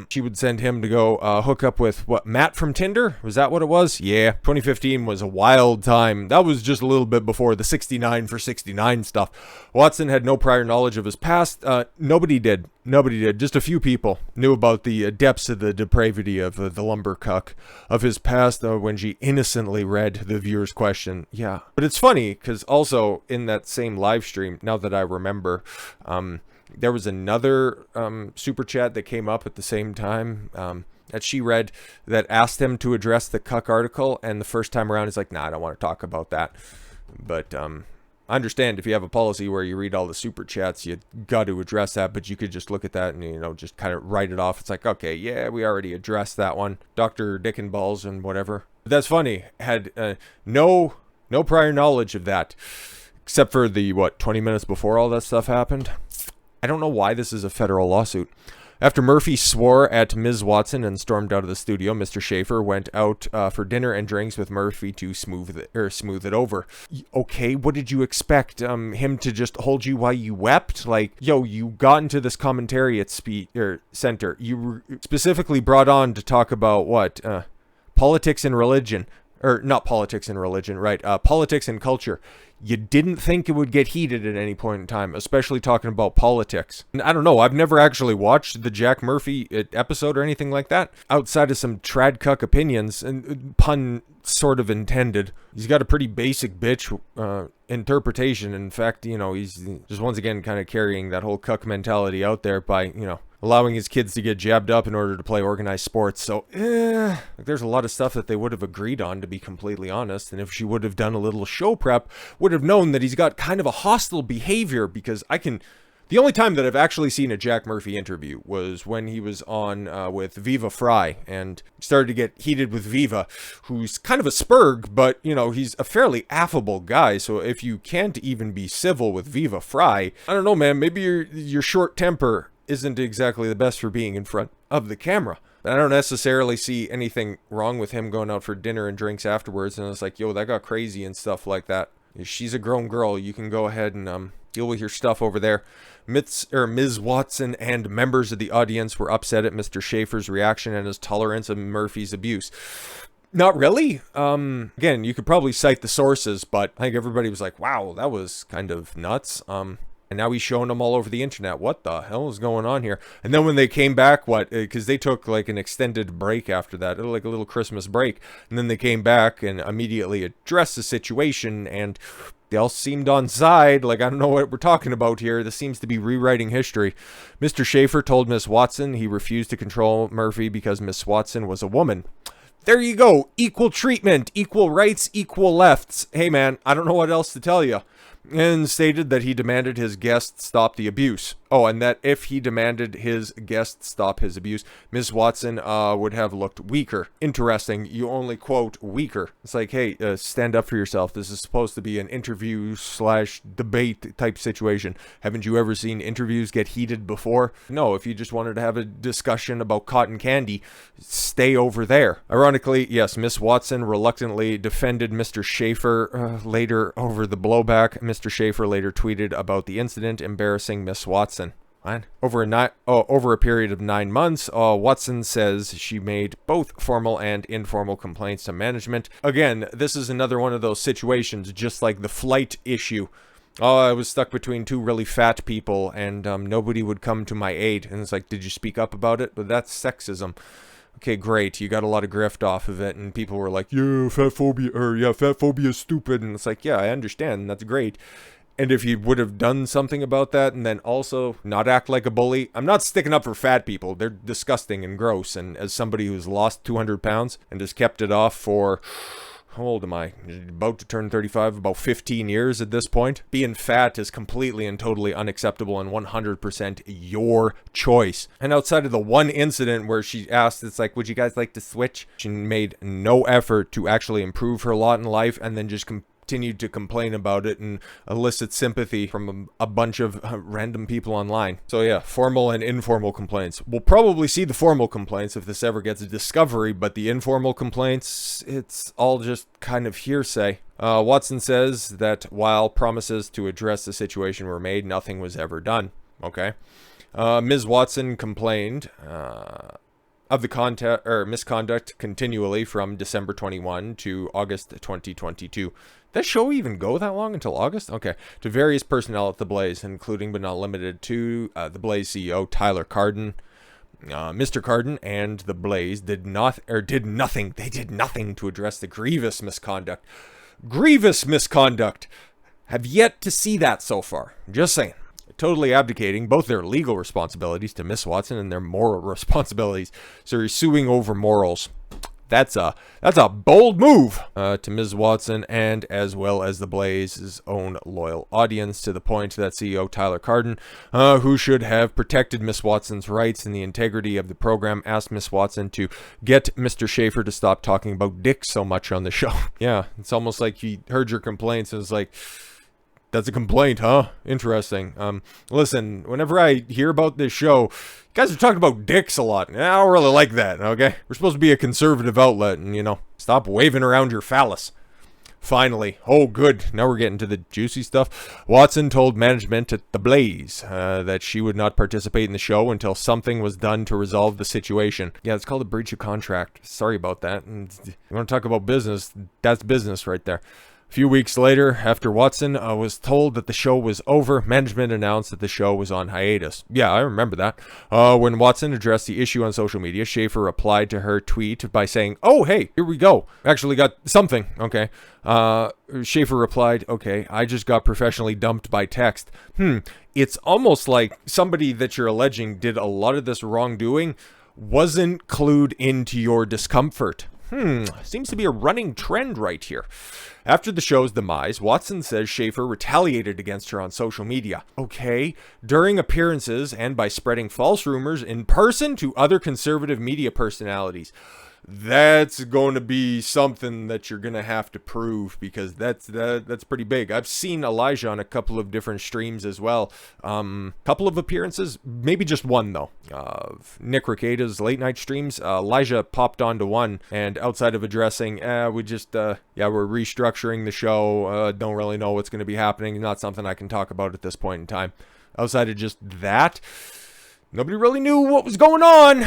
She would send him to go hook up with, Matt from Tinder? Was that what it was? Yeah, 2015 was a wild time. That was just a little bit before the 69 for 69 stuff. Watson had no prior knowledge of his past. Nobody did. Just a few people knew about the depths of the depravity of the lumbercuck of his past when she innocently read the viewer's question. Yeah. But it's funny, because also in that same live stream, now that I remember, there was another super chat that came up at the same time that she read that asked him to address the cuck article. And the first time around, he's like, nah, I don't want to talk about that. But I understand if you have a policy where you read all the super chats, you got to address that, but you could just look at that and, just kind of write it off. It's like, okay, yeah, we already addressed that one. Dr. Dick and Balls and whatever. But that's funny. Had no prior knowledge of that, except for the, 20 minutes before all that stuff happened. I don't know why this is a federal lawsuit. After Murphy swore at Ms. Watson and stormed out of the studio, Mr. Schaffer went out for dinner and drinks with Murphy to smooth it over. Okay, what did you expect? Him to just hold you while you wept? Like, yo, you got into this commentariat center. You were specifically brought on to talk about what? Politics and religion. Or not politics and religion, right? Politics and culture. You didn't think it would get heated at any point in time, especially talking about politics. And I don't know, I've never actually watched the Jack Murphy episode or anything like that, outside of some trad cuck opinions, and pun sort of intended. He's got a pretty basic bitch interpretation. In fact, you know, he's just once again kind of carrying that whole cuck mentality out there by, you know, allowing his kids to get jabbed up in order to play organized sports. So, there's a lot of stuff that they would have agreed on, to be completely honest. And if she would have done a little show prep, would have known that he's got kind of a hostile behavior, because the only time that I've actually seen a Jack Murphy interview was when he was on with Viva Fry, and started to get heated with Viva, who's kind of a spurg, but, you know, he's a fairly affable guy. So if you can't even be civil with Viva Fry, I don't know, man, maybe your short temper isn't exactly the best for being in front of the camera. But I don't necessarily see anything wrong with him going out for dinner and drinks afterwards, and it's like, yo, that got crazy and stuff like that. If she's a grown girl, you can go ahead and deal with your stuff over there. Ms. Watson and members of the audience were upset at Mr. Schaffer's reaction and his tolerance of Murphy's abuse. Not really. Again, you could probably cite the sources, but I think everybody was like, wow, that was kind of nuts. And now he's showing them all over the internet. What the hell is going on here? And then when they came back, because they took like an extended break after that, like a little Christmas break. And then they came back and immediately addressed the situation, and they all seemed on side. Like, I don't know what we're talking about here. This seems to be rewriting history. Mr. Schaffer told Miss Watson he refused to control Murphy because Miss Watson was a woman. There you go. Equal treatment, equal rights, equal lefts. Hey, man, I don't know what else to tell you. And stated that he demanded his guest stop the abuse. Oh, and that if he demanded his guest stop his abuse, Ms. Watson would have looked weaker. Interesting. You only quote weaker. It's like, hey, stand up for yourself. This is supposed to be an interview/debate type situation. Haven't you ever seen interviews get heated before? No, if you just wanted to have a discussion about cotton candy, stay over there. Ironically, yes, Miss Watson reluctantly defended Mr. Schaffer later over the blowback. Mr. Schaffer later tweeted about the incident, embarrassing Miss Watson. What? Over a period of 9 months, Watson says she made both formal and informal complaints to management. Again, this is another one of those situations, just like the flight issue. Oh, I was stuck between two really fat people, and nobody would come to my aid. And it's like, did you speak up about it? But that's sexism. Okay, great. You got a lot of grift off of it, and people were like, yeah, fat phobia is stupid. And it's like, yeah, I understand. That's great. And if you would have done something about that, and then also not act like a bully. I'm not sticking up for fat people. They're disgusting and gross. And as somebody who's lost 200 pounds and has kept it off for, how old am I? About to turn 35, about 15 years at this point. Being fat is completely and totally unacceptable and 100% your choice. And outside of the one incident where she asked, it's like, would you guys like to switch? She made no effort to actually improve her lot in life, and then just continued to complain about it and elicit sympathy from a bunch of random people online. So yeah, formal and informal complaints. We'll probably see the formal complaints if this ever gets a discovery, but the informal complaints, it's all just kind of hearsay. Watson says that while promises to address the situation were made, nothing was ever done. Okay. Ms. Watson complained of the misconduct continually from December 21 to August 2022. That show even go that long, until August? Okay. To various personnel at The Blaze, including but not limited to the Blaze CEO Tyler Carden. Mr. Carden and The Blaze did nothing. They did nothing to address the grievous misconduct. Grievous misconduct. Have yet to see that so far. Just saying. Totally abdicating both their legal responsibilities to Miss Watson and their moral responsibilities. So he's suing over morals. That's a bold move to Ms. Watson, and as well as the Blaze's own loyal audience, to the point that CEO Tyler Carden, who should have protected Miss Watson's rights and the integrity of the program, asked Miss Watson to get Mr. Schaffer to stop talking about dick so much on the show. Yeah, it's almost like he heard your complaints and was like, That's a complaint, huh? Interesting. Listen, whenever I hear about this show, you guys are talking about dicks a lot. I don't really like that, okay? We're supposed to be a conservative outlet and, stop waving around your phallus. Finally, oh good, now we're getting to the juicy stuff. Watson told management at The Blaze that she would not participate in the show until something was done to resolve the situation. Yeah, it's called a breach of contract. Sorry about that. And you want to talk about business, that's business right there. A few weeks later, after Watson was told that the show was over, management announced that the show was on hiatus. Yeah, I remember that. When Watson addressed the issue on social media, Schaffer replied to her tweet by saying, "Oh, hey, here we go. Actually got something." Okay. Schaffer replied, "Okay, I just got professionally dumped by text." It's almost like somebody that you're alleging did a lot of this wrongdoing wasn't clued into your discomfort. Seems to be a running trend right here. After the show's demise, Watson says Schaffer retaliated against her on social media. Okay, during appearances and by spreading false rumors in person to other conservative media personalities. That's going to be something that you're going to have to prove, because that's pretty big. I've seen Elijah on a couple of different streams as well. Couple of appearances, maybe just one though. Nick Ricada's late night streams, Elijah popped onto one, and outside of addressing, we're restructuring the show. Don't really know what's going to be happening. Not something I can talk about at this point in time. Outside of just that, nobody really knew what was going on.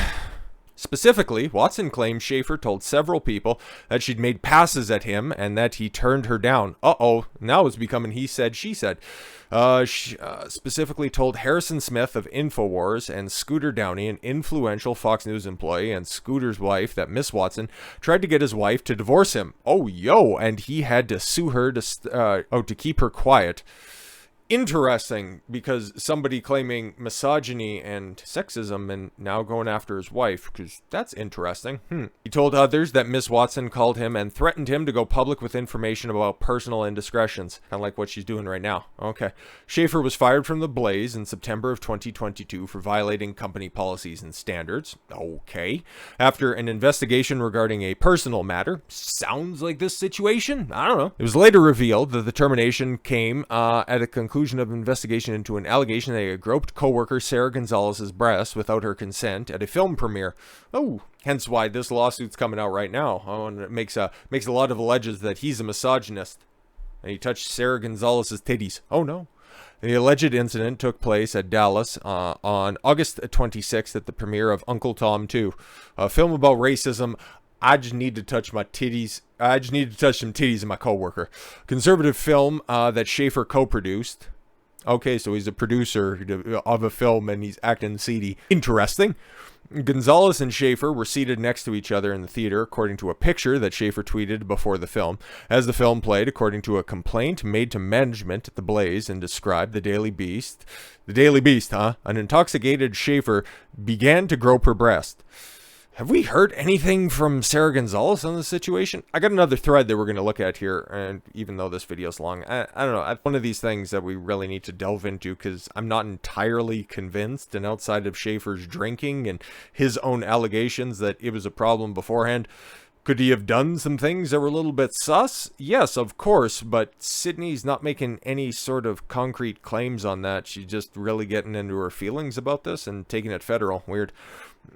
Specifically, Watson claims Schaffer told several people that she'd made passes at him and that he turned her down. Now it's becoming he said, she said. She specifically told Harrison Smith of InfoWars and Scooter Downey, an influential Fox News employee and Scooter's wife, that Miss Watson tried to get his wife to divorce him. And he had to sue her to keep her quiet. Interesting, because somebody claiming misogyny and sexism and now going after his wife, because that's interesting. He told others that Miss Watson called him and threatened him to go public with information about personal indiscretions, kind of like what she's doing right now. Okay. Schaffer was fired from The Blaze in September of 2022 for violating company policies and standards. Okay. After an investigation regarding a personal matter. Sounds like this situation? I don't know. It was later revealed that the termination came at a conclusion of investigation into an allegation that he had groped co-worker Sarah Gonzalez's breast without her consent at a film premiere. Hence why this lawsuit's coming out right now. And it makes a lot of alleges that he's a misogynist and he touched Sarah Gonzalez's titties. Oh no. The alleged incident took place at Dallas on August 26th at the premiere of Uncle Tom 2, a film about racism. I just need to touch my titties. I just need to touch some titties of my coworker. Conservative film that Schaffer co-produced. Okay, so he's a producer of a film and he's acting seedy. Interesting. Gonzalez and Schaffer were seated next to each other in the theater, according to a picture that Schaffer tweeted before the film. As the film played, according to a complaint made to management at The Blaze and described the Daily Beast. The Daily Beast, huh? An intoxicated Schaffer began to grope her breast. Have we heard anything from Sarah Gonzalez on this situation? I got another thread that we're going to look at here, and even though this video's long, I don't know. One of these things that we really need to delve into, because I'm not entirely convinced, and outside of Schaffer's drinking and his own allegations that it was a problem beforehand, could he have done some things that were a little bit sus? Yes, of course, but Sydney's not making any sort of concrete claims on that. She's just really getting into her feelings about this and taking it federal. Weird.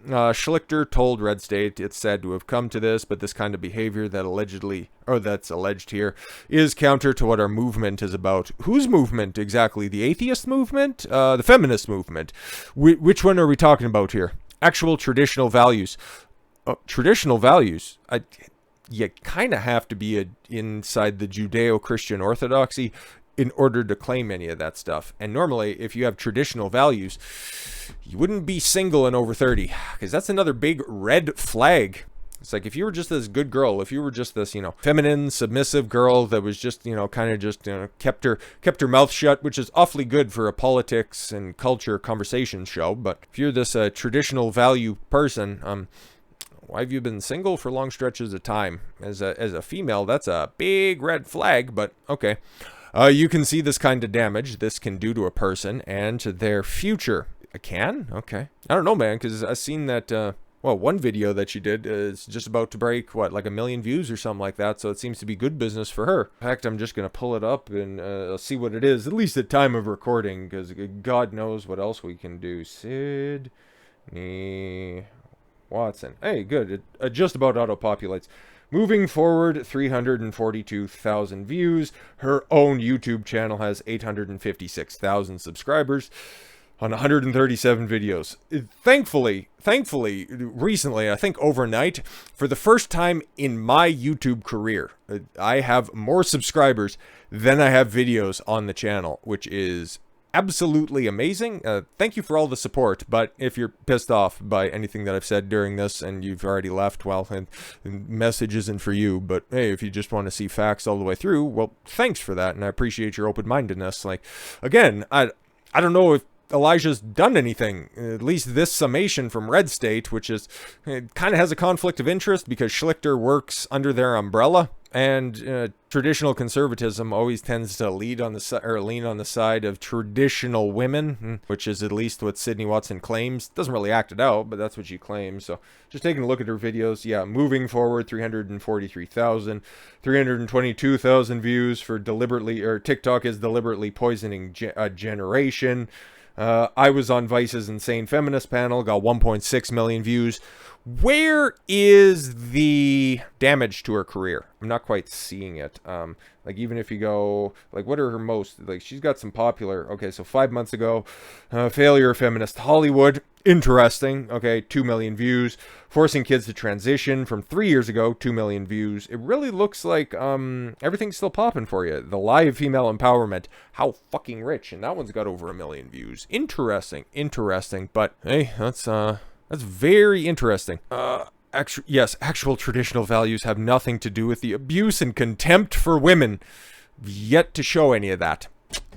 Schlichter told Red State it's said to have come to this, but this kind of behavior that's alleged here is counter to what our movement is about. Whose movement exactly? The atheist movement? The feminist movement? Which one are we talking about here? Actual traditional values. Traditional values? You kind of have to be inside the Judeo-Christian orthodoxy in order to claim any of that stuff. And normally, if you have traditional values, you wouldn't be single and over 30, because that's another big red flag. It's like if you were just this good girl, if you were just this, feminine, submissive girl that was just, kept her mouth shut, which is awfully good for a politics and culture conversation show. But if you're this traditional value person, why have you been single for long stretches of time? As a female, that's a big red flag, but okay. You can see this kind of damage this can do to a person and to their future. I can? Okay. I don't know, man, because I've seen that well, one video that she did is just about to break, what, like 1 million views or something like that, so it seems to be good business for her. In fact, I'm just going to pull it up and see what it is, at least at time of recording, because God knows what else we can do. Sydney Watson. Hey, good. It just about auto-populates. Moving forward, 342,000 views. Her own YouTube channel has 856,000 subscribers on 137 videos. Thankfully, recently, I think overnight, for the first time in my YouTube career, I have more subscribers than I have videos on the channel, which is absolutely amazing. Thank you for all the support, but if you're pissed off by anything that I've said during this and you've already left, well, and message isn't for you, but hey, if you just want to see facts all the way through, well, thanks for that, and I appreciate your open-mindedness. Like, again, I don't know if Elijah's done anything. At least this summation from Red State, which is, it kind of has a conflict of interest because Schlichter works under their umbrella, and traditional conservatism always tends to lean on the side of traditional women, which is at least what Sydney Watson claims. Doesn't really act it out, but that's what she claims. So just taking a look at her videos, yeah, moving forward, 343,000, 322,000 views for TikTok is deliberately poisoning a generation. I was on Vice's Insane Feminist panel, got 1.6 million views. Where is the damage to her career? I'm not quite seeing it. Like, even if you go, like, what are her most, like, she's got some popular, okay, so 5 months ago, failure of feminist Hollywood, interesting, okay, 2 million views. Forcing kids to transition from 3 years ago, 2 million views. It really looks like everything's still popping for you. The lie of female empowerment, how fucking rich, and that one's got over 1 million views. Interesting, but hey, that's very interesting. Actual traditional values have nothing to do with the abuse and contempt for women. Yet to show any of that.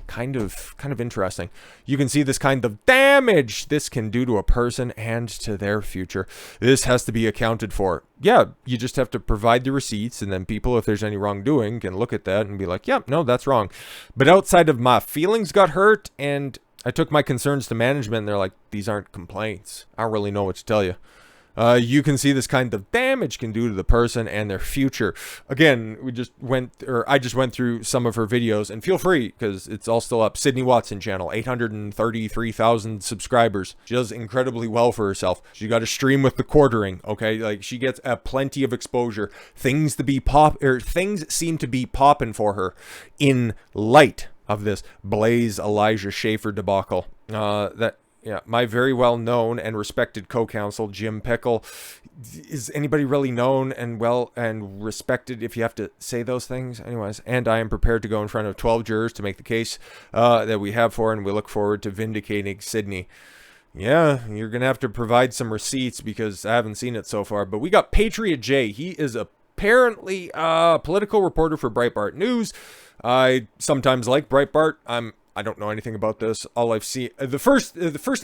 Kind of interesting. You can see this kind of damage this can do to a person and to their future. This has to be accounted for. Yeah, you just have to provide the receipts, and then people, if there's any wrongdoing, can look at that and be like, yep, no, that's wrong. But outside of my feelings got hurt, and I took my concerns to management, and they're like, these aren't complaints. I don't really know what to tell you. You can see this kind of damage can do to the person and their future. Again, I just went through some of her videos, and feel free, because it's all still up. Sydney Watson channel, 833,000 subscribers. She does incredibly well for herself. She got a stream with the quartering, okay? Like, she gets plenty of exposure. Things seem to be popping for her in light of this Blaze Elijah Schaffer debacle. Yeah, my very well-known and respected co-counsel, Jim Pickle. Is anybody really known and well and respected if you have to say those things? Anyways, and I am prepared to go in front of 12 jurors to make the case that we have for, and we look forward to vindicating Sydney. Yeah, you're going to have to provide some receipts because I haven't seen it so far. But we got Patriot J. He is apparently a political reporter for Breitbart News. I sometimes like Breitbart. I don't know anything about this. All I've seen, the first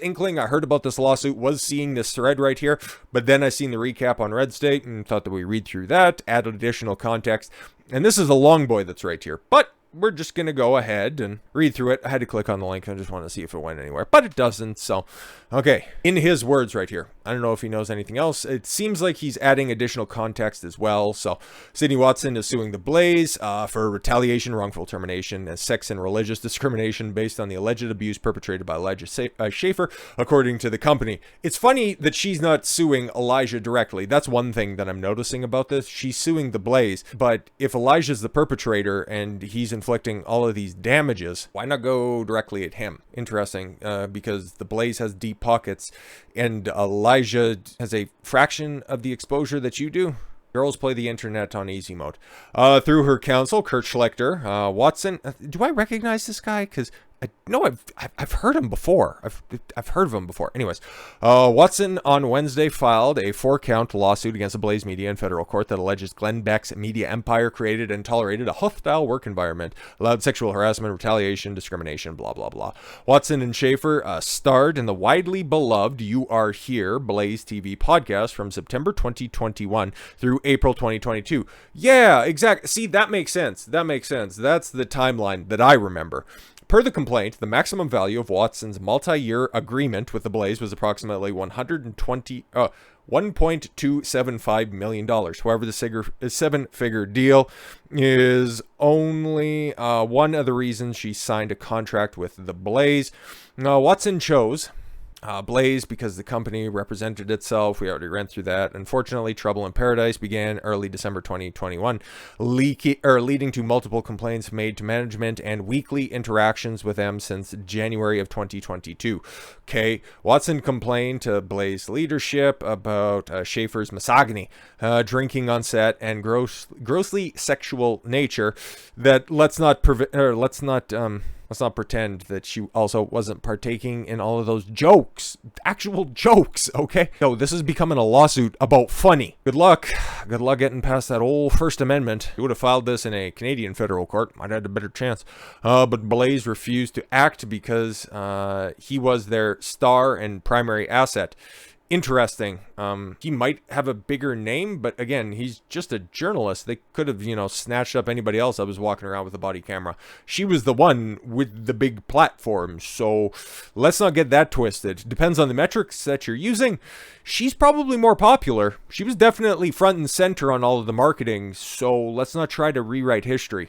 inkling I heard about this lawsuit was seeing this thread right here, but then I seen the recap on Red State and thought that we read through that, add additional context, and this is a long boy that's right here, but we're just going to go ahead and read through it. I had to click on the link. I just want to see if it went anywhere, but it doesn't. So, okay. In his words right here, I don't know if he knows anything else. It seems like he's adding additional context as well. So, Sydney Watson is suing the Blaze for retaliation, wrongful termination, and sex and religious discrimination based on the alleged abuse perpetrated by Elijah Schaffer, according to the company. It's funny that she's not suing Elijah directly. That's one thing that I'm noticing about this. She's suing the Blaze, but if Elijah's the perpetrator and he's inflicting all of these damages, why not go directly at him? Interesting, because the Blaze has deep pockets and Elijah has a fraction of the exposure that you do. Girls play the internet on easy mode. Through her counsel, Kurt Schlichter, Watson, do I recognize this guy? Because I know I've heard him before. I've heard of him before. Anyways, Watson on Wednesday filed a 4-count lawsuit against the Blaze Media in federal court that alleges Glenn Beck's media empire created and tolerated a hostile work environment, allowed sexual harassment, retaliation, discrimination, blah, blah, blah. Watson and Schaffer starred in the widely beloved You Are Here Blaze TV podcast from September 2021 through April 2022. Yeah, exactly. See, that makes sense. That's the timeline that I remember. Per the complaint, the maximum value of Watson's multi-year agreement with the Blaze was approximately $1.275 million. However, the seven-figure deal is only one of the reasons she signed a contract with The Blaze. Watson chose Blaze because the company represented itself. We already ran through that. Unfortunately, Trouble in Paradise began early December 2021, leading to multiple complaints made to management and weekly interactions with them since January of 2022. Okay, Watson complained to Blaze leadership about Schaffer's misogyny, drinking on set, and grossly sexual nature. That let's not pretend that she also wasn't partaking in all of those jokes, actual jokes, okay? No, this is becoming a lawsuit about funny. Good luck getting past that old First Amendment. You would have filed this in a Canadian federal court, might have had a better chance. But Blaze refused to act because he was their star and primary asset. Interesting. He might have a bigger name, but again, he's just a journalist. They could have, snatched up anybody else that was walking around with a body camera. She was the one with the big platform, so let's not get that twisted. Depends on the metrics that you're using. She's probably more popular. She was definitely front and center on all of the marketing, so let's not try to rewrite history.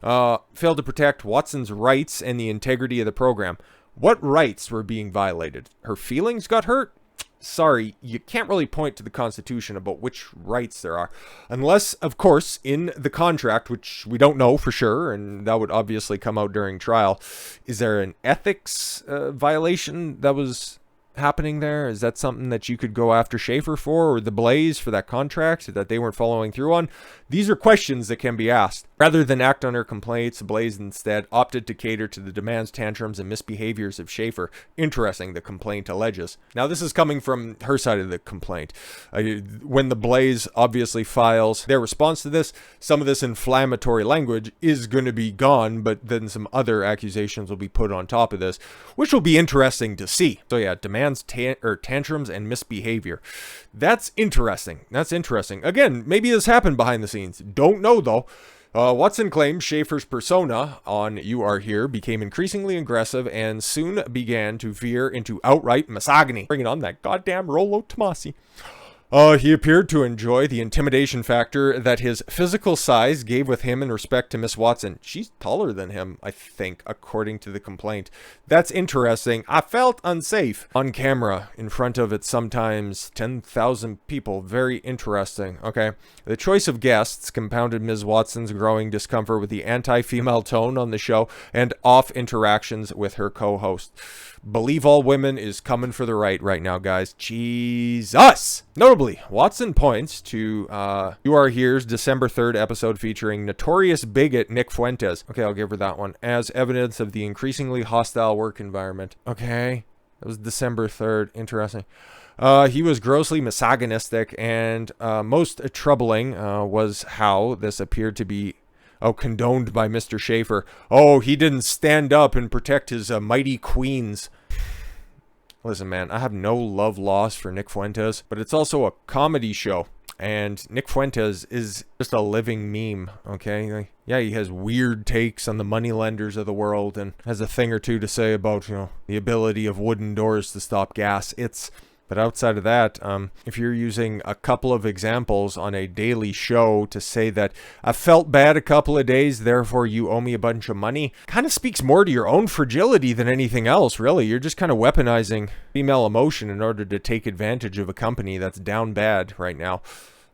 Failed to protect Watson's rights and the integrity of the program. What rights were being violated? Her feelings got hurt? Sorry, you can't really point to the Constitution about which rights there are. Unless, of course, in the contract, which we don't know for sure, and that would obviously come out during trial, is there an ethics violation that was happening there? Is that something that you could go after Schaffer for, or the Blaze for that contract that they weren't following through on? These are questions that can be asked. Rather than act on her complaints, Blaze instead opted to cater to the demands, tantrums, and misbehaviors of Schaffer. Interesting, the complaint alleges. Now, this is coming from her side of the complaint. When the Blaze obviously files their response to this, some of this inflammatory language is going to be gone, but then some other accusations will be put on top of this, which will be interesting to see. So yeah, demands, tantrums, and misbehavior. That's interesting. Again, maybe this happened behind the scenes. Don't know, though. Watson claims Schaffer's persona on You Are Here became increasingly aggressive and soon began to veer into outright misogyny. Bringing on that goddamn Rollo Tomasi. He appeared to enjoy the intimidation factor that his physical size gave with him in respect to Miss Watson. She's taller than him, I think, according to the complaint. That's interesting. I felt unsafe on camera in front of it, sometimes 10,000 people. Very interesting. Okay. The choice of guests compounded Ms. Watson's growing discomfort with the anti-female tone on the show and off interactions with her co-host. Believe all women is coming for the right now, guys. Jesus! Notably, Watson points to You Are Here's December 3rd episode featuring notorious bigot Nick Fuentes. Okay, I'll give her that one. As evidence of the increasingly hostile work environment. Okay, that was December 3rd. Interesting. He was grossly misogynistic, and most troubling was how this appeared to be condoned by Mr. Schaffer. He didn't stand up and protect his mighty queens. Listen, man, I have no love lost for Nick Fuentes, but it's also a comedy show, and Nick Fuentes is just a living meme, okay? Yeah, he has weird takes on the moneylenders of the world and has a thing or two to say about, the ability of wooden doors to stop gas. But outside of that, if you're using a couple of examples on a daily show to say that I felt bad a couple of days, therefore you owe me a bunch of money, kind of speaks more to your own fragility than anything else, really. You're just kind of weaponizing female emotion in order to take advantage of a company that's down bad right now.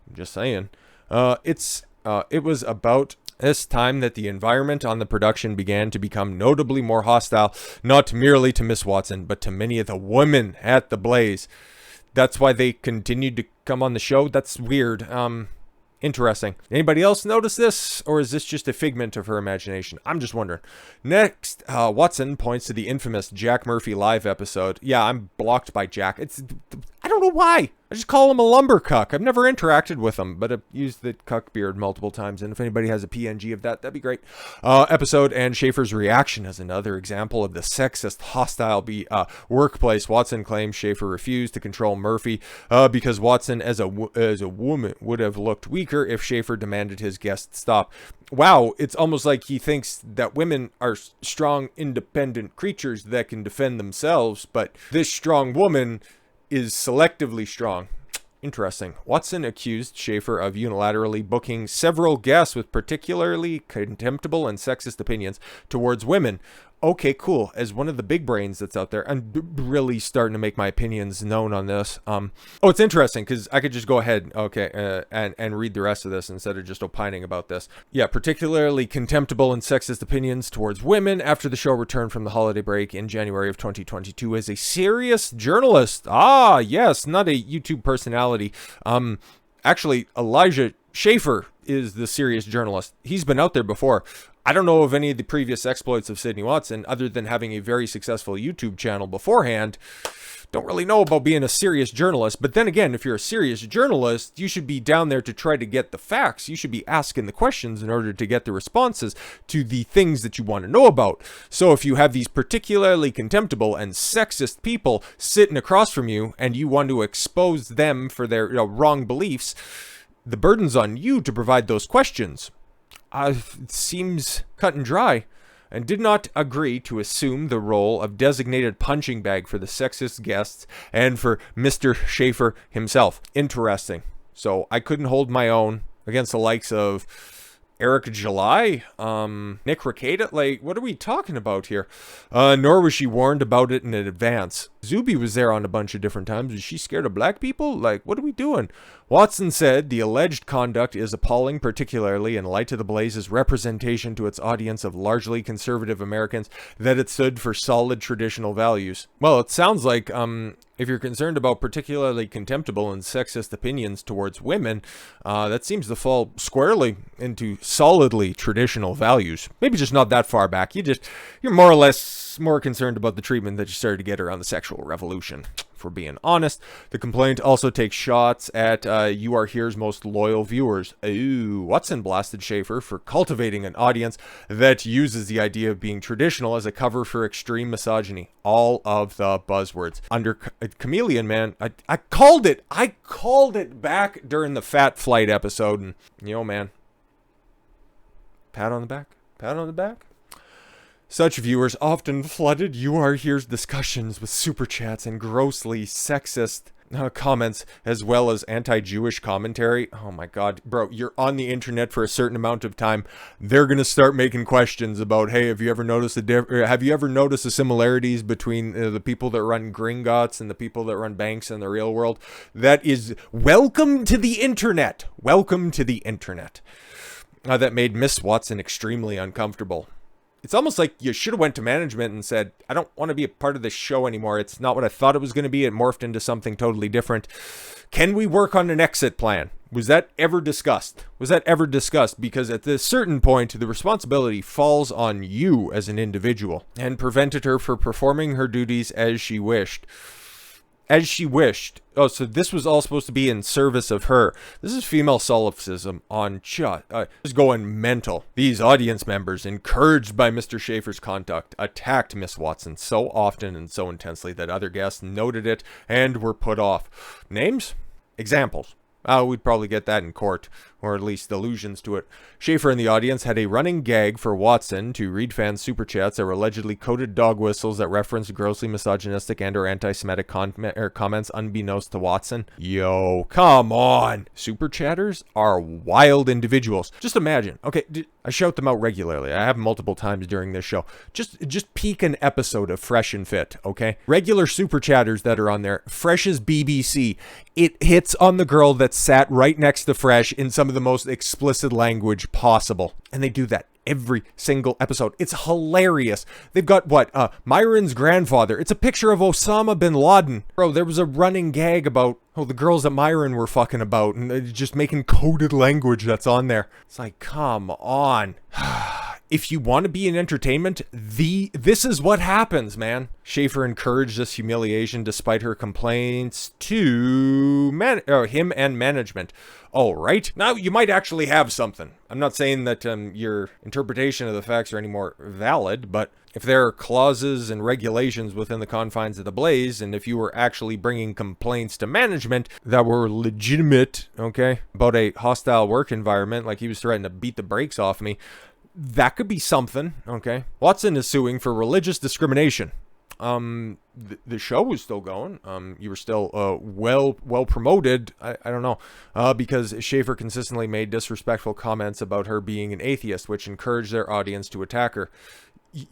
I'm just saying. It was about this time that the environment on the production began to become notably more hostile, not merely to Miss Watson, but to many of the women at the Blaze. That's why they continued to come on the show. That's weird. Interesting. Anybody else notice this, or is this just a figment of her imagination? I'm just wondering. Next, Watson points to the infamous Jack Murphy live episode. Yeah, I'm blocked by Jack. I don't know why. I just call him a lumber cuck. I've never interacted with him, but I've used the cuck beard multiple times, and if anybody has a PNG of that, that'd be great. Episode and Schaffer's reaction is another example of the sexist, hostile workplace. Watson claims Schaffer refused to control Murphy because Watson, as a woman, would have looked weaker if Schaffer demanded his guest stop. Wow, it's almost like he thinks that women are strong, independent creatures that can defend themselves, but this strong woman is selectively strong. Interesting. Watson accused Schaffer of unilaterally booking several guests with particularly contemptible and sexist opinions towards women. Okay, cool. As one of the big brains that's out there, I'm really starting to make my opinions known on this. It's interesting because I could just go ahead, and read the rest of this instead of just opining about this. Yeah, particularly contemptible and sexist opinions towards women after the show returned from the holiday break in January of 2022 as a serious journalist. Ah, yes, not a YouTube personality. Actually, Elijah Schaffer is the serious journalist. He's been out there before. I don't know of any of the previous exploits of Sydney Watson other than having a very successful YouTube channel beforehand. Don't really know about being a serious journalist. But then again, if you're a serious journalist, you should be down there to try to get the facts. You should be asking the questions in order to get the responses to the things that you want to know about. So if you have these particularly contemptible and sexist people sitting across from you and you want to expose them for their wrong beliefs, the burden's on you to provide those questions. It seems cut and dry, and did not agree to assume the role of designated punching bag for the sexist guests and for Mr. Schaffer himself. Interesting. So I couldn't hold my own against the likes of Eric July, Nick Rekieta. Like, what are we talking about here? Nor was she warned about it in advance. Zuby was there on a bunch of different times. Is she scared of black people? Like, what are we doing? Watson said the alleged conduct is appalling, particularly in light of the Blaze's representation to its audience of largely conservative Americans, that it stood for solid traditional values. Well, it sounds like, if you're concerned about particularly contemptible and sexist opinions towards women, that seems to fall squarely into solidly traditional values. Maybe just not that far back. You're more or less more concerned about the treatment that you started to get around the sexual revolution. For being honest, the complaint also takes shots at You Are Here's most loyal viewers. Ooh, Watson blasted Schaffer for cultivating an audience that uses the idea of being traditional as a cover for extreme misogyny. All of the buzzwords. Under Chameleon, man, I called it. I called it back during the Fat Flight episode, and man, pat on the back. Pat on the back. Such viewers often flooded You Are Here's discussions with super chats and grossly sexist comments, as well as anti-Jewish commentary. Oh my god, bro, you're on the internet for a certain amount of time. They're gonna start making questions about, hey, have you ever noticed the similarities between the people that run Gringotts and the people that run banks in the real world? That is welcome to the internet. Welcome to the internet. That made Miss Watson extremely uncomfortable. It's almost like you should have went to management and said, I don't want to be a part of this show anymore. It's not what I thought it was going to be. It morphed into something totally different. Can we work on an exit plan? Was that ever discussed? Because at this certain point, the responsibility falls on you as an individual, and prevented her from performing her duties as she wished. Oh, so this was all supposed to be in service of her. This is female solipsism on just going mental. These audience members, encouraged by Mr. Schaffer's conduct, attacked Miss Watson so often and so intensely that other guests noted it and were put off. Names? Examples. We'd probably get that in court, or at least allusions to it. Schaffer and the audience had a running gag for Watson to read fans' super chats that were allegedly coded dog whistles that referenced grossly misogynistic and or anti-Semitic comments unbeknownst to Watson. Yo, come on! Super chatters are wild individuals. Just imagine. Okay, I shout them out regularly. I have multiple times during this show. Just peek an episode of Fresh and Fit, okay? Regular super chatters that are on there. Fresh as BBC. It hits on the girl that sat right next to Fresh in some of the most explicit language possible. And they do that every single episode. It's hilarious. They've got Myron's grandfather. It's a picture of Osama bin Laden. Bro, there was a running gag about the girls that Myron were fucking about, and just making coded language that's on there. It's like, come on. If you want to be in entertainment, this is what happens, man. Schaffer encouraged this humiliation despite her complaints to him and management. Oh, right. Now, you might actually have something. I'm not saying that your interpretation of the facts are any more valid, but if there are clauses and regulations within the confines of the Blaze, and if you were actually bringing complaints to management that were legitimate, okay, about a hostile work environment, like he was threatening to beat the brakes off me, that could be something, okay? Watson is suing for religious discrimination. the show was still going. You were still well promoted. I don't know, because Schaffer consistently made disrespectful comments about her being an atheist, which encouraged their audience to attack her.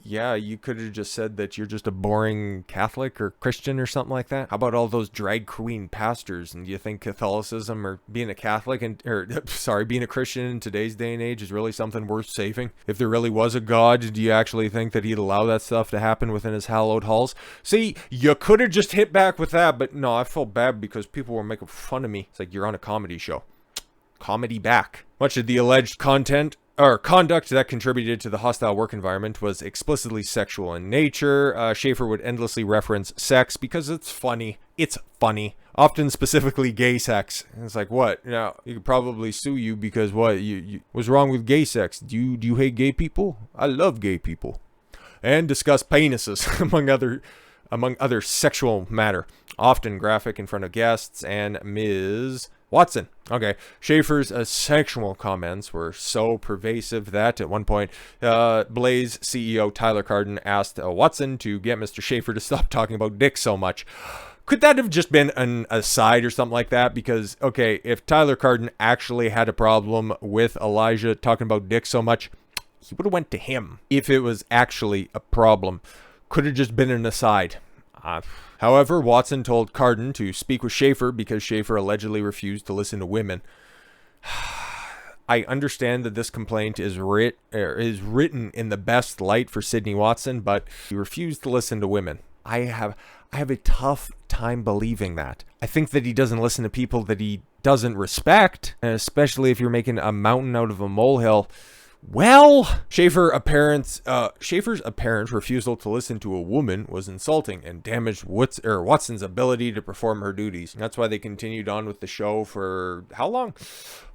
Yeah, you could have just said that you're just a boring Catholic or Christian or something like that. How about all those drag queen pastors? And do you think Catholicism or being a Catholic being a Christian in today's day and age is really something worth saving? If there really was a God, do you actually think that he'd allow that stuff to happen within his hallowed halls? See, you could have just hit back with that, but no, I felt bad because people were making fun of me. It's like, you're on a comedy show. Comedy back. Much of the alleged conduct that contributed to the hostile work environment was explicitly sexual in nature. Schaffer would endlessly reference sex because it's funny. It's funny. Often specifically gay sex. And it's like, what? Now, you could probably sue you because what? What's wrong with gay sex? Do you hate gay people? I love gay people. And discuss penises, among other sexual matter. Often graphic in front of guests and Ms. Watson. Okay, Schaffer's sexual comments were so pervasive that at one point, Blaze CEO Tyler Carden asked Watson to get Mr. Schaffer to stop talking about dick so much. Could that have just been an aside or something like that? Because, okay, if Tyler Carden actually had a problem with Elijah talking about dick so much, he would have went to him. If it was actually a problem, could have just been an aside. However, Watson told Carden to speak with Schaffer because Schaffer allegedly refused to listen to women. I understand that this complaint is written in the best light for Sydney Watson, but he refused to listen to women. I have a tough time believing that. I think that he doesn't listen to people that he doesn't respect, and especially if you're making a mountain out of a molehill. Well, Schaffer's apparent refusal to listen to a woman was insulting and damaged Watson's ability to perform her duties. That's why they continued on with the show for how long?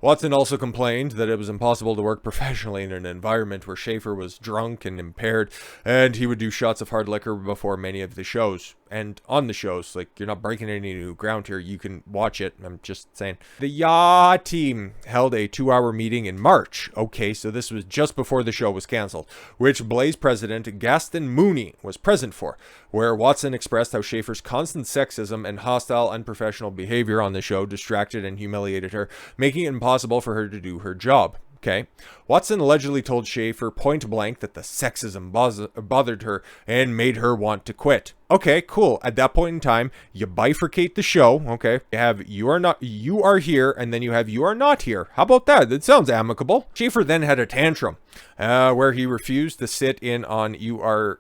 Watson also complained that it was impossible to work professionally in an environment where Schaffer was drunk and impaired, and he would do shots of hard liquor before many of the shows. And on the shows, like, you're not breaking any new ground here. You can watch it. I'm just saying. The YA team held a 2-hour meeting in March. Okay, so this was just before the show was canceled, which Blaze president Gaston Mooney was present for, where Watson expressed how Schaffer's constant sexism and hostile, unprofessional behavior on the show distracted and humiliated her, making it impossible for her to do her job. Okay. Watson allegedly told Schaffer point blank that the sexism bothered her and made her want to quit. Okay, cool. At that point in time, you bifurcate the show. Okay. You have you are here, and then you have you are not here. How about that? That sounds amicable. Schaffer then had a tantrum where he refused to sit in on you are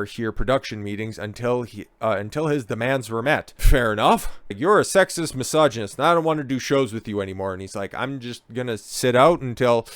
here production meetings until his demands were met. Fair enough. You're a sexist misogynist, and I don't want to do shows with you anymore. And he's like, I'm just gonna sit out until,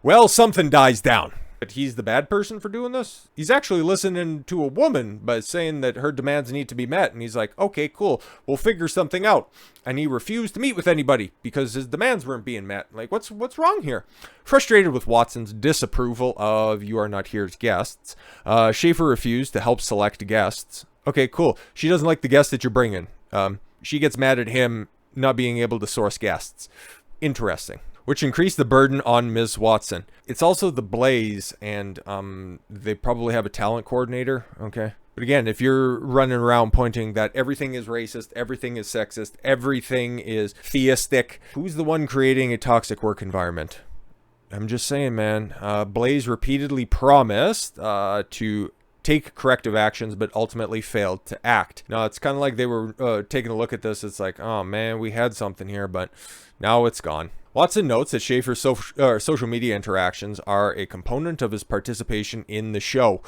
well, something dies down. But he's the bad person for doing this? He's actually listening to a woman by saying that her demands need to be met. And he's like, okay, cool. We'll figure something out. And he refused to meet with anybody because his demands weren't being met. Like, what's wrong here? Frustrated with Watson's disapproval of You Are Not Here's guests, Schaffer refused to help select guests. Okay, cool. She doesn't like the guests that you're bringing. She gets mad at him not being able to source guests. Interesting. Which increased the burden on Ms. Watson. It's also the Blaze, and they probably have a talent coordinator, okay? But again, if you're running around pointing that everything is racist, everything is sexist, everything is theistic, who's the one creating a toxic work environment? I'm just saying, man. Blaze repeatedly promised to take corrective actions, but ultimately failed to act. Now, it's kind of like they were taking a look at this. It's like, oh man, we had something here, but now it's gone. Watson notes that Schaffer's social media interactions are a component of his participation in the show.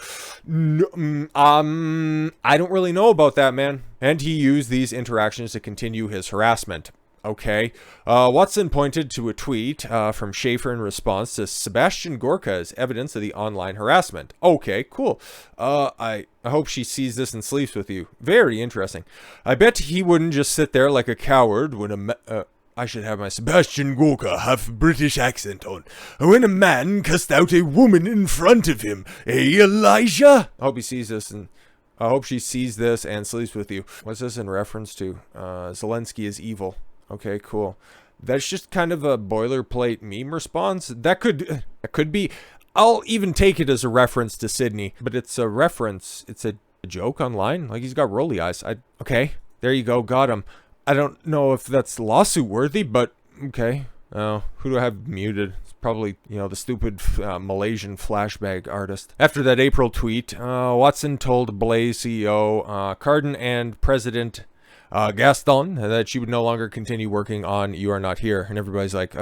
I don't really know about that, man. And he used these interactions to continue his harassment. Okay. Watson pointed to a tweet from Schaffer in response to Sebastian Gorka's evidence of the online harassment. Okay, cool. I hope she sees this and sleeps with you. Very interesting. I bet he wouldn't just sit there like a coward when I should have my Sebastian Gorka half British accent on. When a man cussed out a woman in front of him. Hey, Elijah? I hope he sees this and I hope she sees this and sleeps with you. What's this in reference to? Zelensky is evil. Okay, cool. That's just kind of a boilerplate meme response. That could be. I'll even take it as a reference to Sydney, but it's a reference. It's a a joke online? Like, he's got rolly eyes. Okay, there you go, got him. I don't know if that's lawsuit worthy, but okay. Who do I have muted? It's probably, the stupid Malaysian flashback artist. After that April tweet, Watson told Blaze CEO Cardin and President Gaston that she would no longer continue working on You Are Not Here. And everybody's like,